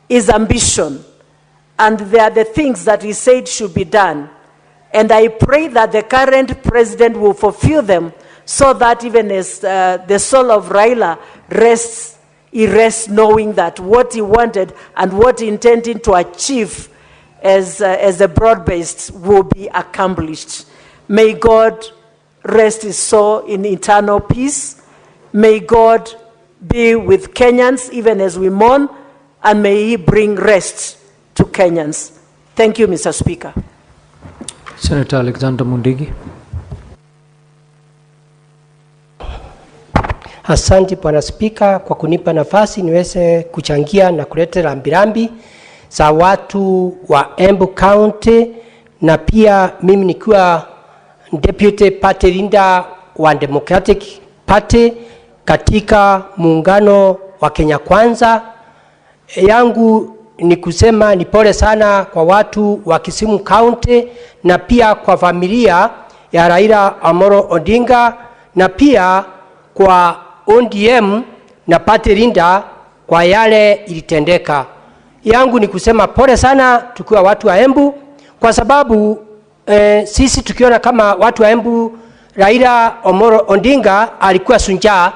his ambition, and there are the things that he said should be done. And I pray that the current president will fulfill them, so that even as the soul of Raila rests, he rests knowing that what he wanted and what he intended to achieve as a broad-based will be accomplished. May God rest his soul in eternal peace. May God be with Kenyans even as we mourn, and may he bring rest to Kenyans. Thank you, Mr. Speaker.
Senator Alexander Mundigi.
Asante Bwana Spika kwa kunipa nafasi niweze kuchangia na kuleta rambirambi za watu wa Embu County, na pia mimi nikiwa Deputy Party Leader wa Democratic Party katika muungano wa Kenya Kwanza. Yangu ni kusema ni pole sana kwa watu wa Kisumu County, na pia kwa familia ya Raila Odinga, na pia kwa ODM na Party Leader kwa yale ilitendeka. Yangu ni kusema pole sana tukiwa watu wa Embu, kwa sababu sisi tukiona kama watu wa Embu, Raila Odinga alikuwa sunjaa,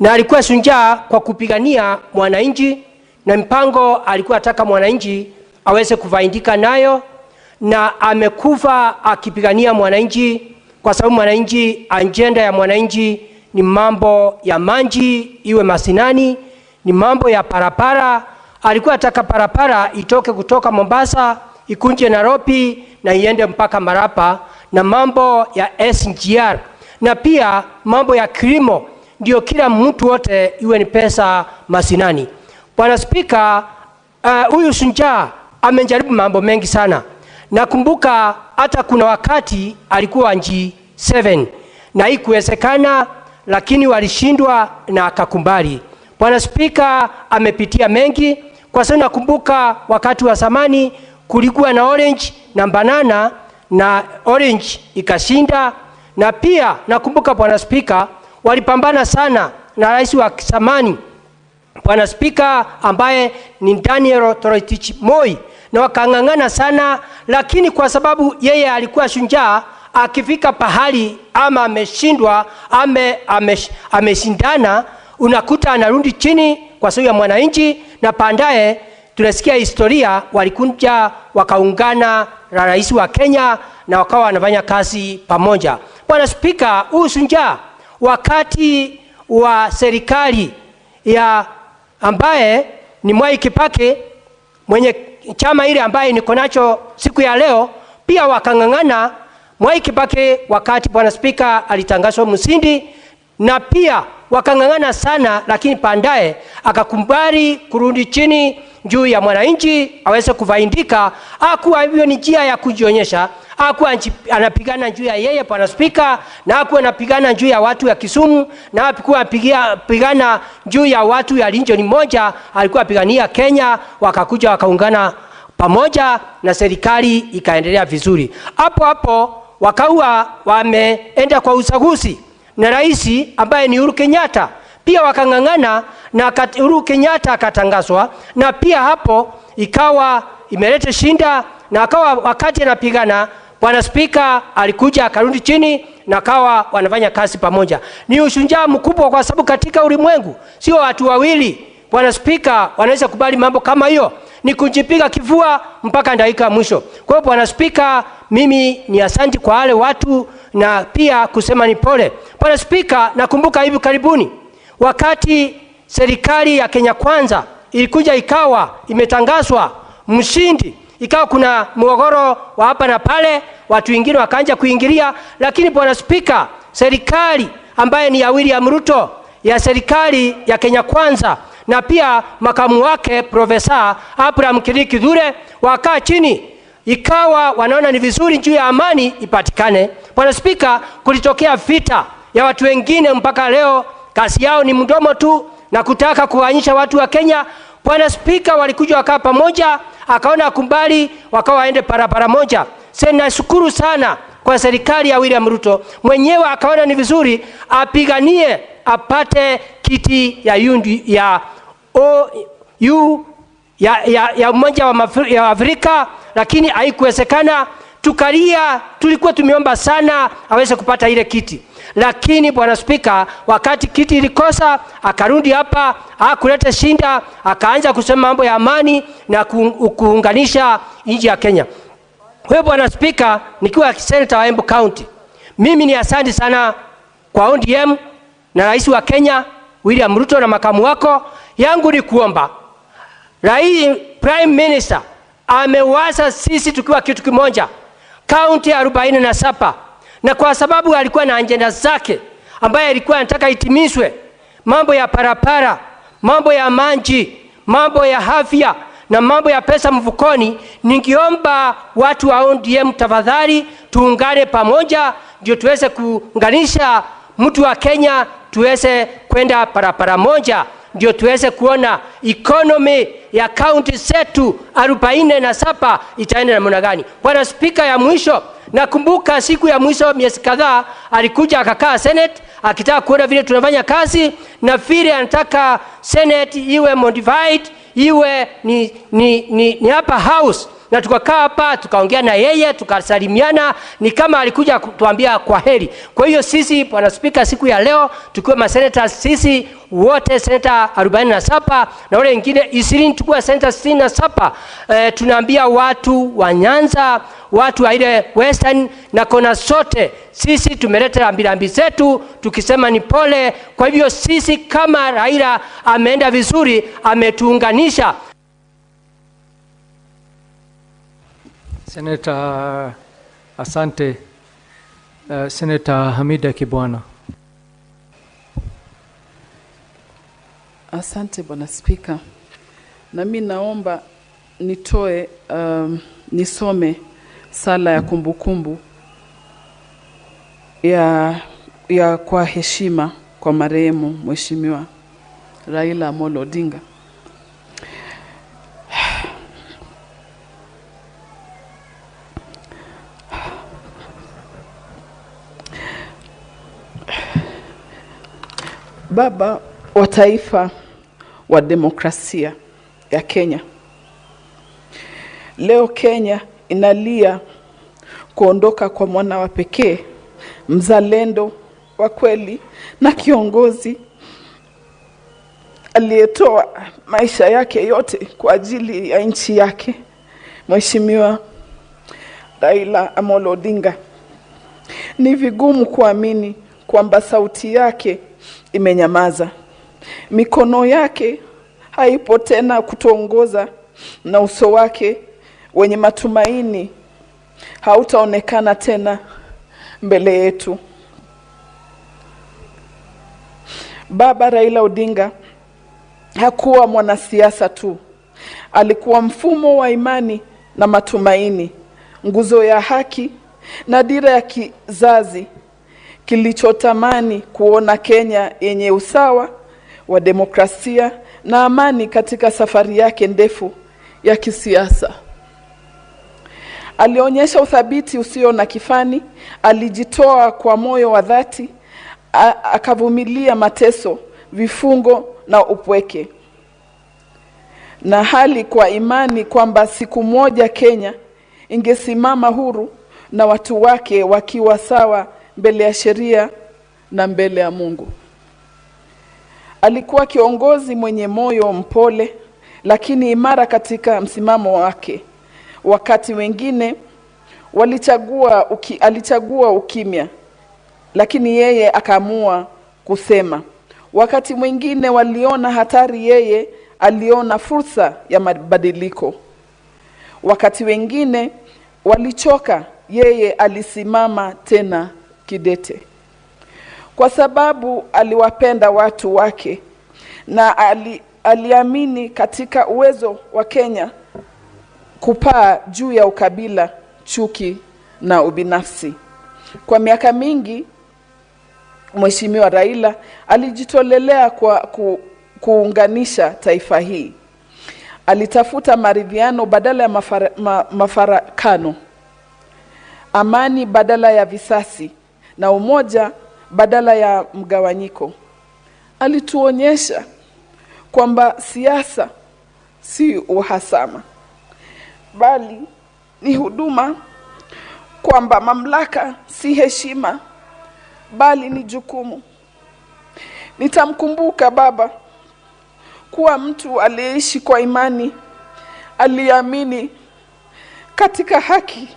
na alikuwa sunjaa kwa kupigania mwananchi, na mpango alikuwa ataka mwananchi aweze kufaidika nayo, na amekufa akipigania mwananchi, kwa sababu mwananchi, agenda ya mwananchi ni mambo ya maji iwe masinani, ni mambo ya parapara. Alikuwa ataka parapara itoke kutoka Mombasa ikunje Nairobi na iende mpaka Marapa, na mambo ya SGR, na pia mambo ya kilimo, ndio kila mtu wote iwe ni pesa masinani. Bwana Spika, huyu shujaa amejaribu mambo mengi sana. Nakumbuka hata kuna wakati alikuwa G7 na haikuwezekana, lakini walishindwa na akakumbali. Bwana Spika amepitia mengi, kwa sababu nakumbuka wakati wa zamani kulikuwa na orange na banana na orange ikashinda. Na pia nakumbuka Bwana Spika walipambana sana na rais wa zamani Bwana Spika ambaye ni Daniel Toroitich Moi, na wakang'ang'ana sana, lakini kwa sababu yeye alikuwa shujaa, akifika pahali ama ameshindwa ameshindana, unakuta anarudi chini kwa sababu ya mwananchi, na baadaye tunasikia historia walikuja wakaungana na rais wa Kenya na wakawa wanafanya kazi pamoja. Bwana Spika, huyu shujaa wakati wa serikali ya ambaye ni Mwai Kibaki mwenye chama ile ambaye niko nacho siku ya leo, pia wakang'ang'ana. Mwai Kibaki wakati Bwana Spika alitangazwa mshindi, na pia wakang'ang'ana sana, lakini baadaye akakumbali kurudi chini juu ya mwananchi aweze kufaidika. Hakuwa hivyo ni njia ya kujionyesha, hakuwa anapigana juu ya yeye Bwana Spika, na hakuwa anapigana juu ya watu ya Kisumu, na hakuwa anapigana juu ya watu ya region moja. Alikuwa apigania Kenya, wakakuja wakaungana pamoja na serikali ikaendelea vizuri. Hapo hapo wakawa wameenda kwa uchaguzi na rais ambaye ni Uhuru Kenyatta, pia wakang'ang'ana na Uhuru Kenyatta akatangazwa, na pia hapo ikawa imeleta shinda, na akawa wakati anapigana Bwana Spika alikuja akarudi chini na akawa wanafanya kazi pamoja. Ni ushujaa mkubwa, kwa sababu katika ulimwengu sio watu wawili Bwana Spika wanaweza kubali mambo kama hiyo, ni kujipiga kifua mpaka dakika mwisho. Kwa hiyo Bwana Spika, mimi ni asante kwa wale watu na pia kusema ni pole. Bwana Spika, nakumbuka hivi karibuni wakati serikali ya Kenya Kwanza ilikuja ikawa imetangazwa mshindi, ikawa kuna mgogoro wa hapa na pale, watu wengine wakaanza kuingilia, lakini Bwana Spika, serikali ambaye ni ya William Ruto ya serikali ya Kenya Kwanza na pia makamu wake Profesa Abraham Kithure wakaa chini, ikawa wanaona ni vizuri juu ya amani ipatikane. Bwana Spika, kulitokea vita ya watu wengine mpaka leo kazi yao ni mdomo tu na kutaka kuwaonyesha watu wa Kenya. Bwana Spika, walikuja wakaa pamoja, akaona kumbali, wakawa waende para moja. Sasa nashukuru sana kwa serikali ya William Ruto, mwenyewe akaona ni vizuri apiganie apate kiti ya Umoja wa Afrika, lakini haikuwezekana. Tulikuwa tumeomba sana aweze kupata ile kiti, lakini Bwana Spika, wakati kiti ilikosa, akarudi hapa, hakuleta shinda, akaanza kusema mambo ya amani na kuunganisha nchi ya Kenya. Kwa hiyo Bwana Spika, nikiwa senator wa Embu County, mimi ni asante sana kwa ODM na rais wa Kenya William Ruto na makamu wako. Yangu ni kuomba Rais Prime Minister amewaza sisi tukiwa kitu kimoja kaunti 47, na kwa sababu alikuwa na ajenda zake ambaye alikuwa anataka itimizwe, mambo ya parapara, mambo ya maji, mambo ya afya na mambo ya pesa mfukoni, ningeomba watu wa ODM tafadhali tuungane pamoja, ndio tuweze kuunganisha mtu wa Kenya, tuweze kwenda parapara moja, ndio tuweze kuona economy ya county zetu 47 itaenda namna gani. Bwana Spika, ya mwisho nakumbuka siku ya mwisho miezi kadhaa alikuja akakaa Senate akitaka kuona vile tunafanya kazi na vile anataka Senate iwe modified, iwe ni hapa house, na tukakaa hapa tukaongea na yeye tukasalimiana, ni kama alikuja kutuambia kwa heri. Kwa hiyo sisi Bwana Spika, siku ya leo tukiwa maseneta sisi wote seneta 47 na wale wengine 20 tukua seneta 67, tunaambia watu wa Nyanza, watu wa ile Western na kona sote, sisi tumeleta rambirambi zetu tukisema ni pole. Kwa hivyo sisi kama Raila ameenda vizuri, ametuunganisha.
Senator, asante. Senator Hamida Kibwana.
Asante Bwana Spika. Na mimi naomba nisome sala ya kumbukumbu ya kwa heshima kwa marehemu Mheshimiwa Raila Amolo Odinga. Baba wa taifa wa demokrasia ya Kenya. Leo Kenya inalia kuondoka kwa mwana wa pekee, mzalendo wa kweli na kiongozi aliyetoa maisha yake yote kwa ajili ya nchi yake, Mheshimiwa Raila Amolo Odinga. Ni vigumu kuamini kwamba sauti yake imenyamaza. Mikono yake haipo tena kutuongoza, na uso wake wenye matumaini hautaonekana tena mbele yetu. Baba Raila Odinga hakuwa mwanasiasa tu. Alikuwa mfumo wa imani na matumaini, nguzo ya haki na dira ya kizazi kilichotamani kuona Kenya yenye usawa wa demokrasia na amani katika safari yake ndefu ya kisiasa. Alionyesha uthabiti usio na kifani, alijitoa kwa moyo wa dhati, akavumilia mateso, vifungo na upweke. Na hali kwa imani kwamba siku moja Kenya ingesimama huru na watu wake wakiwa sawa mbele ya sheria na mbele ya Mungu. Alikuwa kiongozi mwenye moyo mpole lakini imara katika msimamo wake. Wakati wengine alichagua ukimya, lakini yeye akaamua kusema. Wakati mwingine waliona hatari, yeye aliona fursa ya mabadiliko. Wakati wengine walichoka, yeye alisimama tena kidete. Kwa sababu aliwapenda watu wake na aliamini katika uwezo wa Kenya kupaa juu ya ukabila, chuki na ubinafsi. Kwa miaka mingi Mheshimiwa Raila alijitolelea kwa kuunganisha taifa hii. Alitafuta maridhiano badala ya mafarakano, amani badala ya visasi, na umoja badala ya mgawanyiko. Alituonyesha kwamba siasa si uhasama, bali ni huduma, kwamba mamlaka si heshima, bali ni jukumu. Nitamkumbuka baba kuwa mtu aliyeishi kwa imani, aliamini katika haki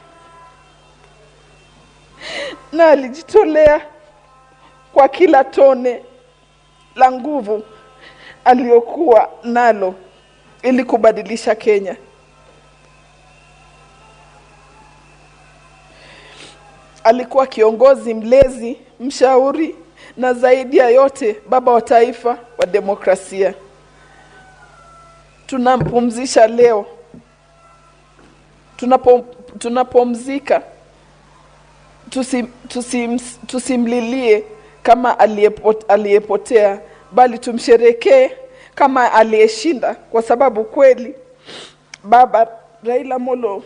na alijitolea kwa kila tone la nguvu aliyokuwa nalo ili kubadilisha Kenya. Alikuwa kiongozi mlezi, mshauri na zaidi ya yote baba wa taifa wa demokrasia. Tunampumzisha leo. Tunapomzika tusimlilie kama aliyepotea, bali tumsherekee kama aliyeshinda, kwa sababu kweli baba Raila Amolo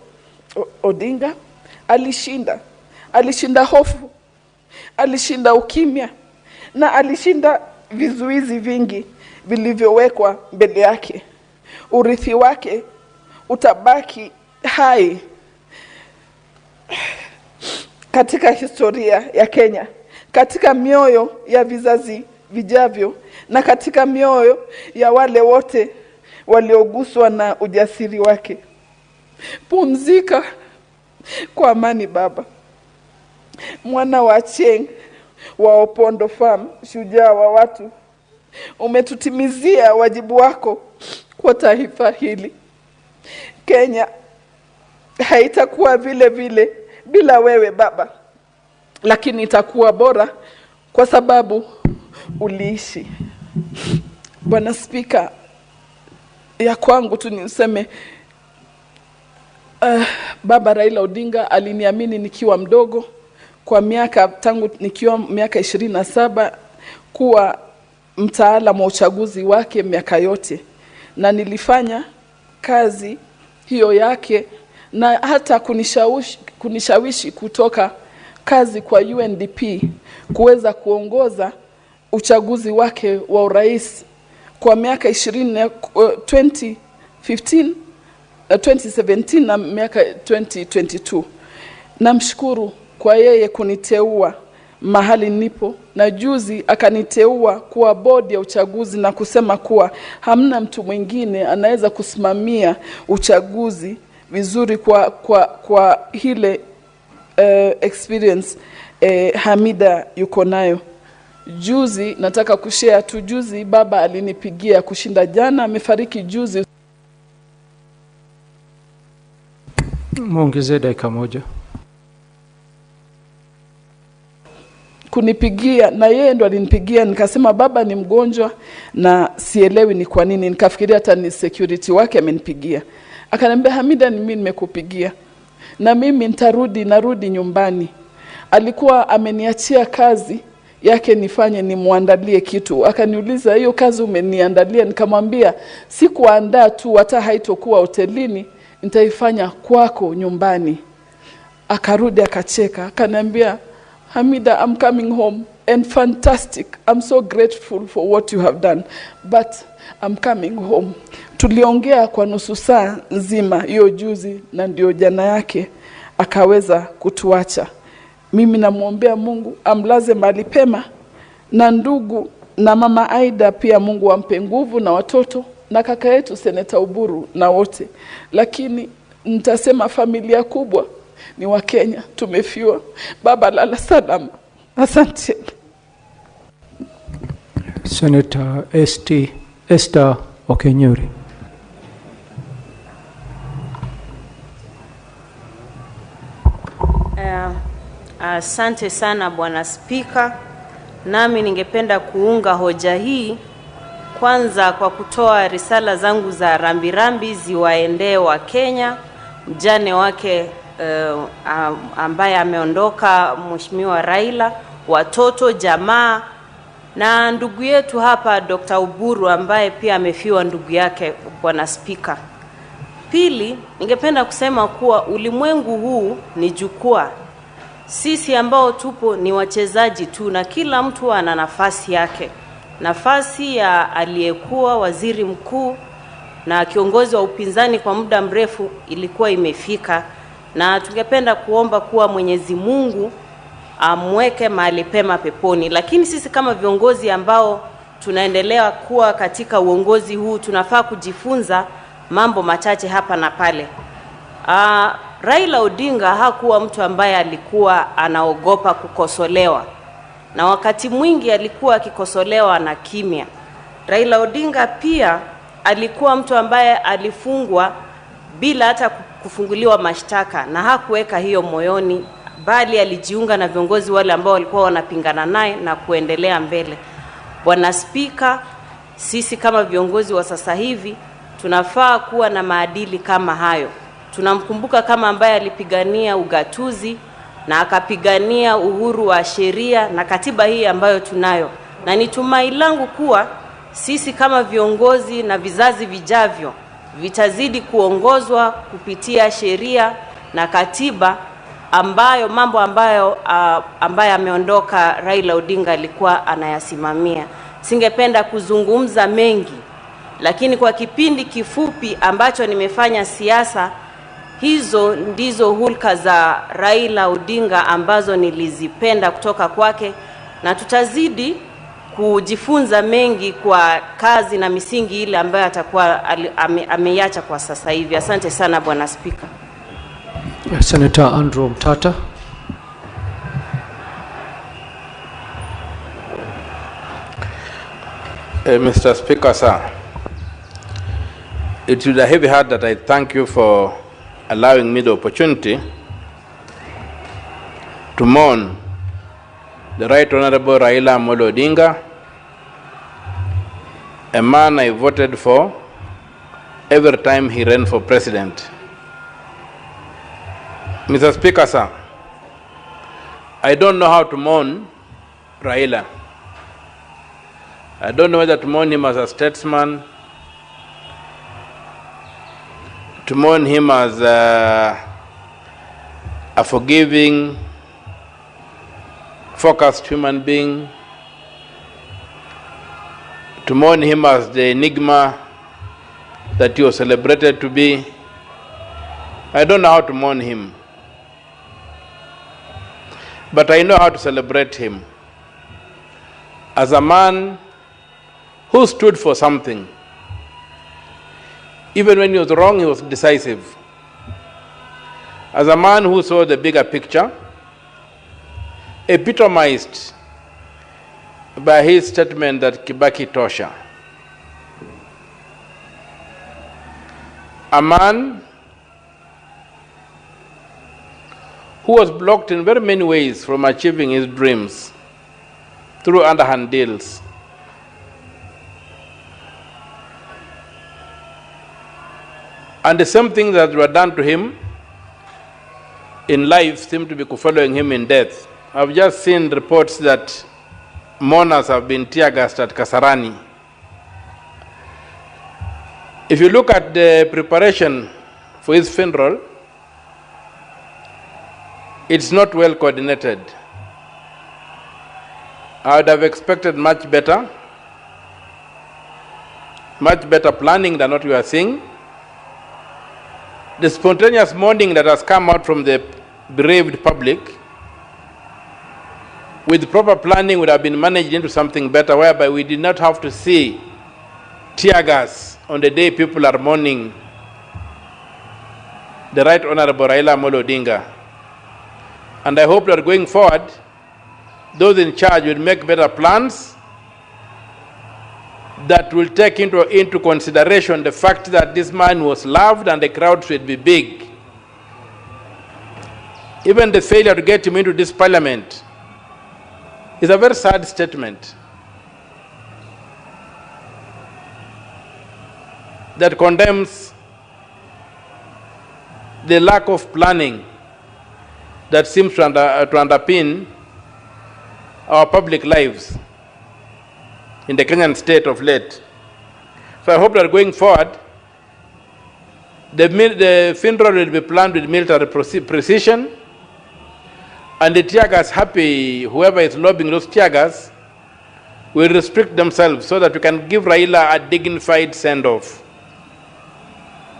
Odinga alishinda. Alishinda hofu, alishinda ukimya, na alishinda vizuizi vingi vilivyowekwa mbele yake. Urithi wake utabaki hai katika historia ya Kenya, katika mioyo ya vizazi vijavyo, na katika mioyo ya wale wote walioguswa na ujasiri wake. Pumzika kwa amani baba, mwana wa Cheng wa Opondo Farm, shujaa wa watu. Umetutimizia wajibu wako kwa taifa hili. Kenya haitakuwa vile vile bila wewe baba, lakini itakuwa bora kwa sababu uliishi. Bwana Spika, ya kwangu tu niseme Baba Raila Odinga aliniamini nikiwa mdogo kwa tangu nikiwa miaka 27 kuwa mtaalamu wa uchaguzi wake miaka yote, na nilifanya kazi hiyo yake, na hata kunishawishi kutoka kazi kwa UNDP kuweza kuongoza uchaguzi wake wa urais kwa miaka 2017 na miaka 2022. Namshukuru kwa yeye kuniteua mahali nipo, na juzi akaniteua kuwa bodi ya uchaguzi na kusema kuwa hamna mtu mwingine anaweza kusimamia uchaguzi vizuri kwa hile experience Hamida yuko nayo. Juzi nataka kushare tu, juzi baba alinipigia kushinda jana, amefariki juzi.
Muongeze dakika moja.
Kunipigia, na yeye ndo alinipigia, nikasema baba ni mgonjwa na sielewi ni kwa nini, nikafikiria hata ni security wake amenipigia. Akaniambia, Hamida, ni mimi nimekupigia na mimi narudi nyumbani. Alikuwa ameniachia kazi yake nifanye, nimuandalie kitu. Akaniuliza, hiyo kazi umeniandalia? Nikamwambia sikuandaa tu, hata haitokuwa hotelini, nitaifanya kwako nyumbani. Akarudi akacheka, akaniambia, Hamida, I'm coming home and fantastic. I'm so grateful for what you have done, but I'm coming home. Tuliongea kwa nusu saa nzima hiyo juzi, na ndio jana yake akaweza kutuacha. Mimi namuombea Mungu amlaze mahali pema, na ndugu na mama Aida pia Mungu ampe nguvu, na watoto na kaka yetu Seneta Uburu na wote. Lakini nitasema familia kubwa ni wa Kenya, tumefiwa. Baba lala salama. Asante.
Senator Esther Okenyuri.
Asante sana Bwana Spika. Nami ningependa kuunga hoja hii kwanza kwa kutoa risala zangu za rambirambi ziwaendee wa Kenya, mjane wake ambaye ameondoka Mheshimiwa Raila, watoto, jamaa na ndugu yetu hapa Dr. Uburu ambaye pia amefiwa ndugu yake, Bwana Spika. Pili, ningependa kusema kuwa ulimwengu huu ni jukwaa. Sisi ambao tupo ni wachezaji tu, na kila mtu ana nafasi yake. Nafasi ya aliyekuwa waziri mkuu na kiongozi wa upinzani kwa muda mrefu ilikuwa imefika, na tungependa kuomba kuwa Mwenyezi Mungu amweke mahali pema peponi. Lakini sisi kama viongozi ambao tunaendelea kuwa katika uongozi huu, tunafaa kujifunza mambo machache hapa na pale. Raila Odinga hakuwa mtu ambaye alikuwa anaogopa kukosolewa, na wakati mwingi alikuwa akikosolewa na kimya. Raila Odinga pia alikuwa mtu ambaye alifungwa bila hata kufunguliwa mashtaka, na hakuweka hiyo moyoni, bali alijiunga na viongozi wale ambao walikuwa wanapingana naye na kuendelea mbele. Bwana Spika, sisi kama viongozi wa sasa hivi tunafaa kuwa na maadili kama hayo. Tunamkumbuka kama ambaye alipigania ugatuzi na akapigania uhuru wa sheria na katiba hii ambayo tunayo. Na ni tumaini langu kuwa sisi kama viongozi na vizazi vijavyo vitazidi kuongozwa kupitia sheria na katiba ambayo ambaye ameondoka Raila Odinga alikuwa anayasimamia. Singependa kuzungumza mengi, lakini kwa kipindi kifupi ambacho nimefanya siasa, hizo ndizo hulka za Raila Odinga ambazo nilizipenda kutoka kwake, na tutazidi kujifunza mengi kwa kazi na misingi ile ambayo atakuwa ameiacha kwa sasa hivi. Asante sana Bwana Spika.
Senator Andrew Mtata.
Mr. Speaker, sir, it's with a heavy heart that I thank you for allowing me the opportunity to mourn the Right Honorable Raila Odinga, a man I voted for every time he ran for president. Mr. Speaker, sir, I don't know how to mourn Raila. I don't know whether to mourn him as a statesman, to mourn him as a forgiving, focused human being, to mourn him as the enigma that he was celebrated to be. I don't know how to mourn him, but I know how to celebrate him as a man who stood for something. Even when he was wrong, he was decisive. As a man who saw the bigger picture, epitomized by his statement that Kibaki tosha. A man who was blocked in very many ways from achieving his dreams through underhand deals. And the same things that were done to him in life seem to be following him in death. I've just seen reports that mourners have been tear-gassed at Kasarani. If you look at the preparation for his funeral, it's not well coordinated. I would have expected much better planning than what we are seeing. The spontaneous mourning that has come out from the bereaved public, with proper planning, would have been managed into something better, whereby we did not have to see tear gas on the day people are mourning the Right Honorable Raila Odinga. And I hope that going forward, those in charge will make better plans that will take into consideration the fact that this man was loved and the crowd should be big. Even the failure to get him into this parliament is a very sad statement that condemns the lack of planning that seems to underpin our public lives in the Kenyan state of late. So I hope that going forward, the funeral will be planned with military precision, and the tear gas happy, whoever is lobbying those tear gas, will restrict themselves so that we can give Raila a dignified send-off.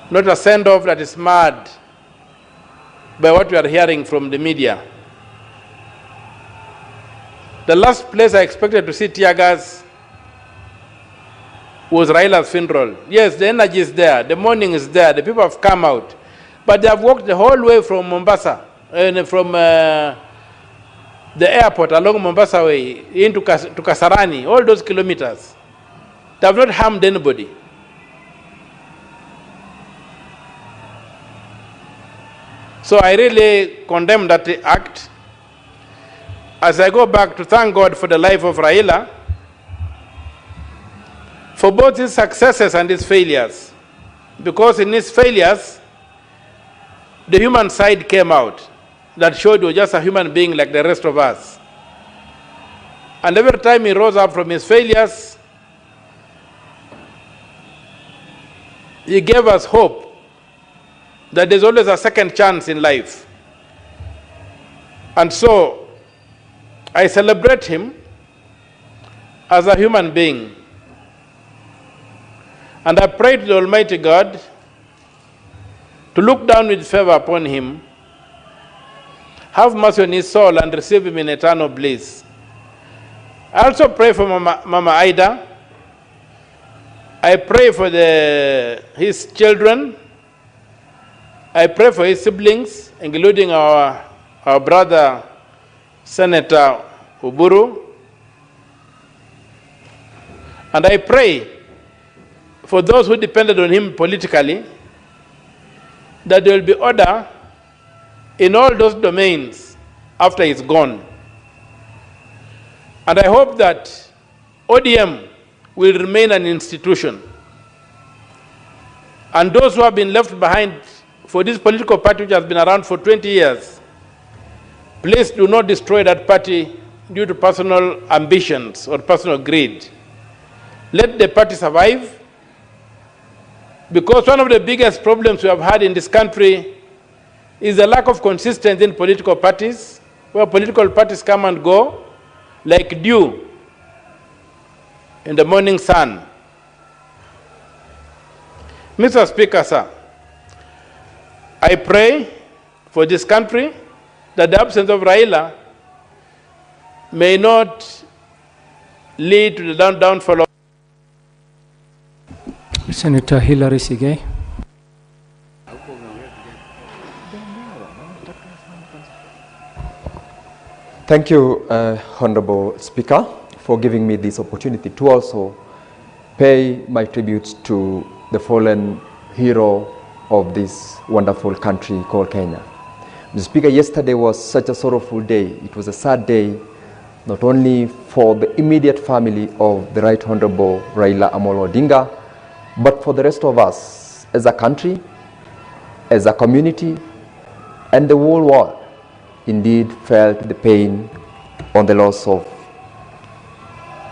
Not a send-off that is marred by what we are hearing from the media. The last place I expected to see tear gas was Raila's funeral. Yes, the energy is there, the mourning is there, the people have come out, but they have walked the whole way from Mombasa, and from the airport along Mombasa way into to Kasarani, all those kilometers. They have not harmed anybody. So I really condemn that act. As I go back to thank God for the life of Raila, for both his successes and his failures, because in his failures, the human side came out that showed he was just a human being like the rest of us. And every time he rose up from his failures, he gave us hope that there's always a second chance in life. And so, I celebrate him as a human being. And I pray to the Almighty God to look down with favor upon him, have mercy on his soul, and receive him in eternal bliss. I also pray for Mama Ida. I pray for his children. I pray for his siblings, including our brother, Senator Uhuru. And I pray for those who depended on him politically, that there will be order in all those domains after he's gone. And I hope that ODM will remain an institution. And those who have been left behind for this political party which has been around for 20 years, please do not destroy that party due to personal ambitions or personal greed. Let the party survive, because one of the biggest problems we have had in this country is the lack of consistency in political parties, where political parties come and go like dew in the morning sun. Mr. Speaker, sir, I pray for this country that the absence of Raila may not lead to the downfall of
Senator Hilary Sigay.
Thank you, Honorable Speaker, for giving me this opportunity to also pay my tributes to the fallen hero of this wonderful country called Kenya. Mr. Speaker, yesterday was such a sorrowful day. It was a sad day, not only for the immediate family of the Right Honorable Raila Odinga, but for the rest of us as a country, as a community, and the whole world indeed felt the pain on the loss of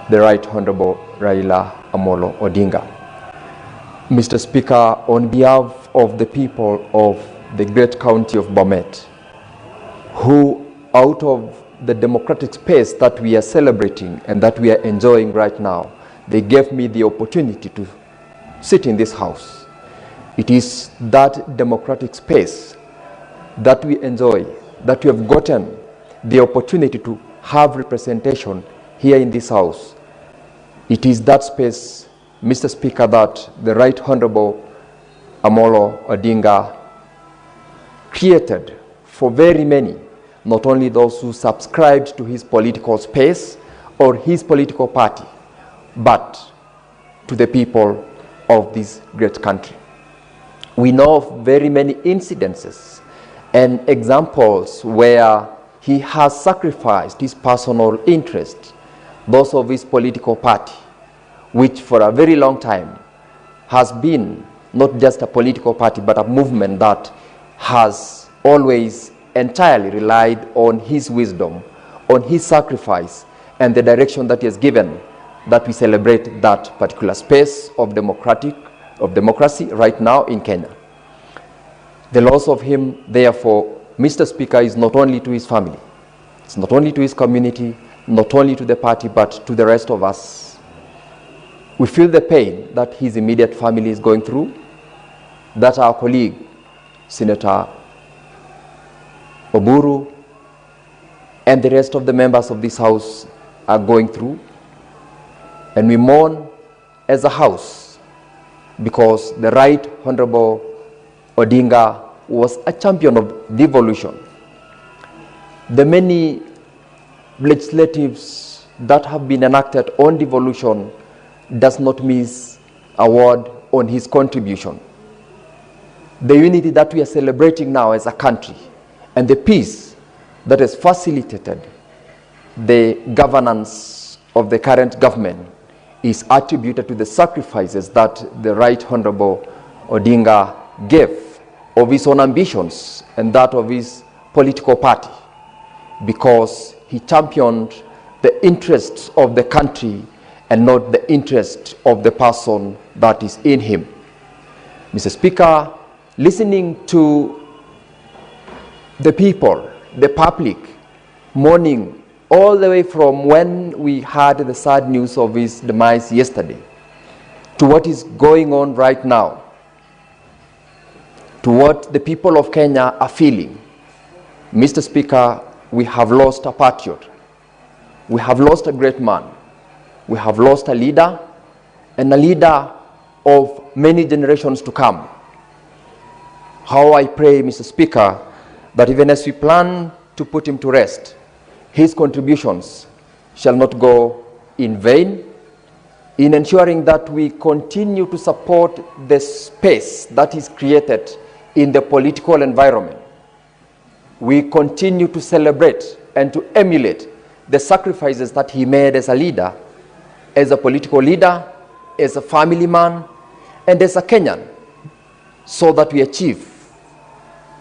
the Right Honorable Raila Odinga. Mr. Speaker, on behalf of the people of the great county of Bomet, who out of the democratic space that we are celebrating and that we are enjoying right now, they gave me the opportunity to sit in this house. It is that democratic space that we enjoy, that we have gotten the opportunity to have representation here in this house. It is that space, Mr. Speaker, that the Right Honorable Odinga created for very many, not only those who subscribed to his political space or his political party, but to the people of this great country. We know of very many incidences and examples where he has sacrificed his personal interest, those of his political party, which for a very long time has been not just a political party, but a movement that has always entirely relied on his wisdom, on his sacrifice, and the direction that he has given, that we celebrate that particular space of democracy right now in Kenya. The loss of him, therefore, Mr. Speaker, is not only to his family, it's not only to his community, not only to the party, but to the rest of us. We feel the pain that his immediate family is going through, that our colleague, Senator Uhuru, and the rest of the members of this house are going through. And we mourn as a house because the Right Honorable Odinga was a champion of devolution. The many legislatives that have been enacted on devolution does not miss a word on his contribution. The unity that we are celebrating now as a country and the peace that has facilitated the governance of the current government is attributed to the sacrifices that the Right Honorable Odinga gave of his own ambitions and that of his political party, because he championed the interests of the country and not the interest of the person that is in him. Mr. Speaker, listening to the people, the public, mourning all the way from when we had the sad news of his demise yesterday to what is going on right now, to what the people of Kenya are feeling. Mr. Speaker, we have lost a patriot. We have lost a great man. We have lost a leader, and a leader of many generations to come. How I pray, Mr. Speaker, that even as we plan to put him to rest, his contributions shall not go in vain in ensuring that we continue to support the space that is created in the political environment. We continue to celebrate and to emulate the sacrifices that he made as a leader, as a political leader, as a family man, and as a Kenyan, so that we achieve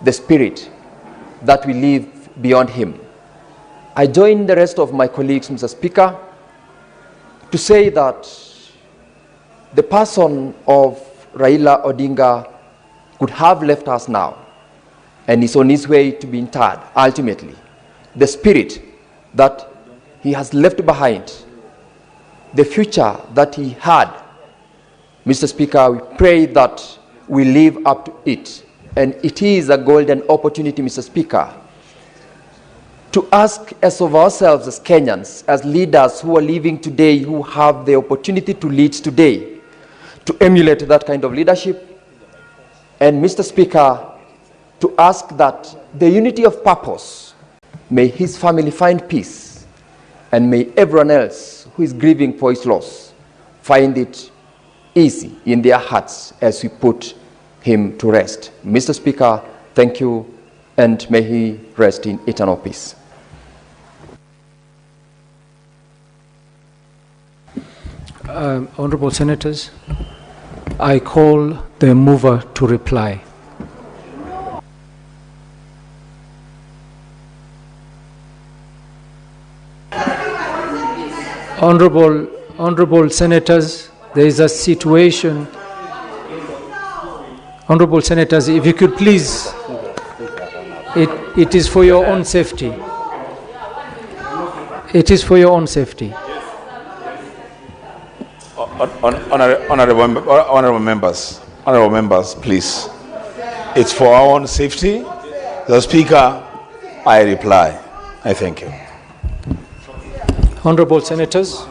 the spirit that we live beyond him. I join the rest of my colleagues, Mr. Speaker, to say that the person of Raila Odinga could have left us now and is on his way to be interred ultimately. The spirit that he has left behind, the future that he had, Mr. Speaker, we pray that we live up to it. And it is a golden opportunity, Mr. Speaker, to ask as of ourselves as Kenyans, as leaders who are living today, who have the opportunity to lead today, to emulate that kind of leadership. And Mr. Speaker, to ask that the unity of purpose, may his family find peace, and may everyone else who is grieving for his loss find it easy in their hearts as we put him to rest. Mr. Speaker, thank you, and may he rest in eternal peace.
Honorable Senators, I call the mover to reply. Honorable Senators, there is a situation. Honorable Senators, if you could please, it is for your own safety. It is for your own safety.
Honorable members, please. It's for our own safety. The Speaker, I reply. I thank you.
Honorable Senators,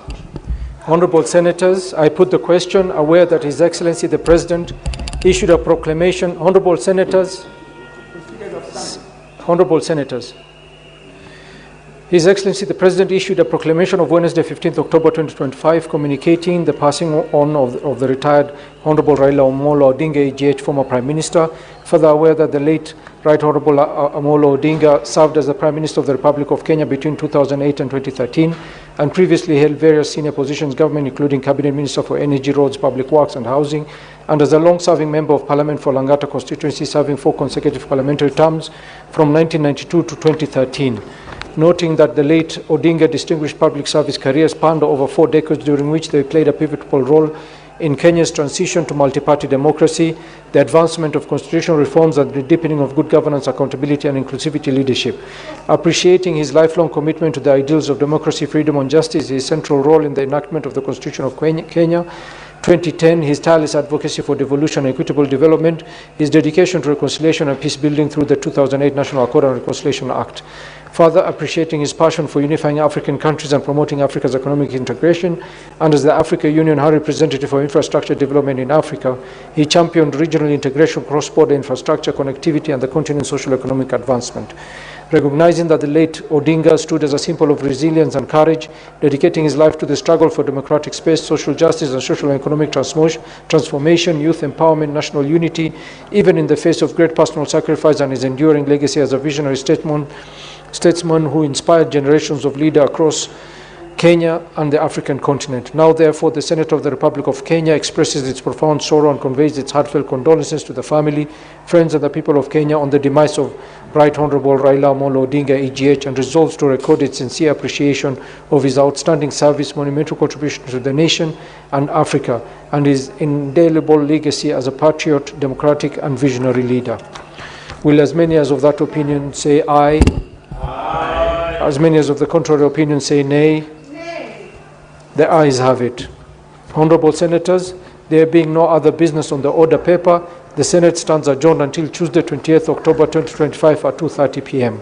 I put the question, aware that His Excellency the President issued a proclamation. Honorable Senators, His Excellency the President issued a proclamation of Wednesday, 15th October 2025, communicating the passing on of the retired Honorable Raila Odinga, AGH, former Prime Minister. Further aware that the late Right Honorable Amolo Odinga served as the Prime Minister of the Republic of Kenya between 2008 and 2013, and previously held various senior positions in government, including Cabinet Minister for Energy, Roads, Public Works and Housing, and as a long-serving member of Parliament for Langata constituency, serving 4 consecutive parliamentary terms from 1992 to 2013. Noting that the late Odinga distinguished public service career spanned over 4 decades, during which they played a pivotal role in Kenya's transition to multi-party democracy, the advancement of constitutional reforms, and the deepening of good governance, accountability, and inclusivity leadership. Appreciating his lifelong commitment to the ideals of democracy, freedom, and justice, his central role in the enactment of the Constitution of Kenya, 2010, his tireless advocacy for devolution and equitable development, his dedication to reconciliation and peace building through the 2008 National Accord and Reconciliation Act. Further appreciating his passion for unifying African countries and promoting Africa's economic integration, and as the Africa Union High Representative for Infrastructure Development in Africa, he championed regional integration, cross-border infrastructure, connectivity, and the continent's social economic advancement. Recognizing that the late Odinga stood as a symbol of resilience and courage, dedicating his life to the struggle for democratic space, social justice, and social and economic transformation, youth empowerment, national unity, even in the face of great personal sacrifice, and his enduring legacy as a visionary statesman who inspired generations of leaders across Kenya and the African continent. Now, therefore, the Senate of the Republic of Kenya expresses its profound sorrow and conveys its heartfelt condolences to the family, friends, and the people of Kenya on the demise of Right Honorable Raila Odinga, AGH, and resolves to record its sincere appreciation of his outstanding service, monumental contribution to the nation and Africa, and his indelible legacy as a patriot, democratic, and visionary leader. Will as many as of that opinion say aye? Aye. As many as of the contrary opinion say nay? Nay. The ayes have it. Honorable Senators, there being no other business on the order paper, the Senate stands adjourned until Tuesday, 28th October 2025 at 2:30 p.m.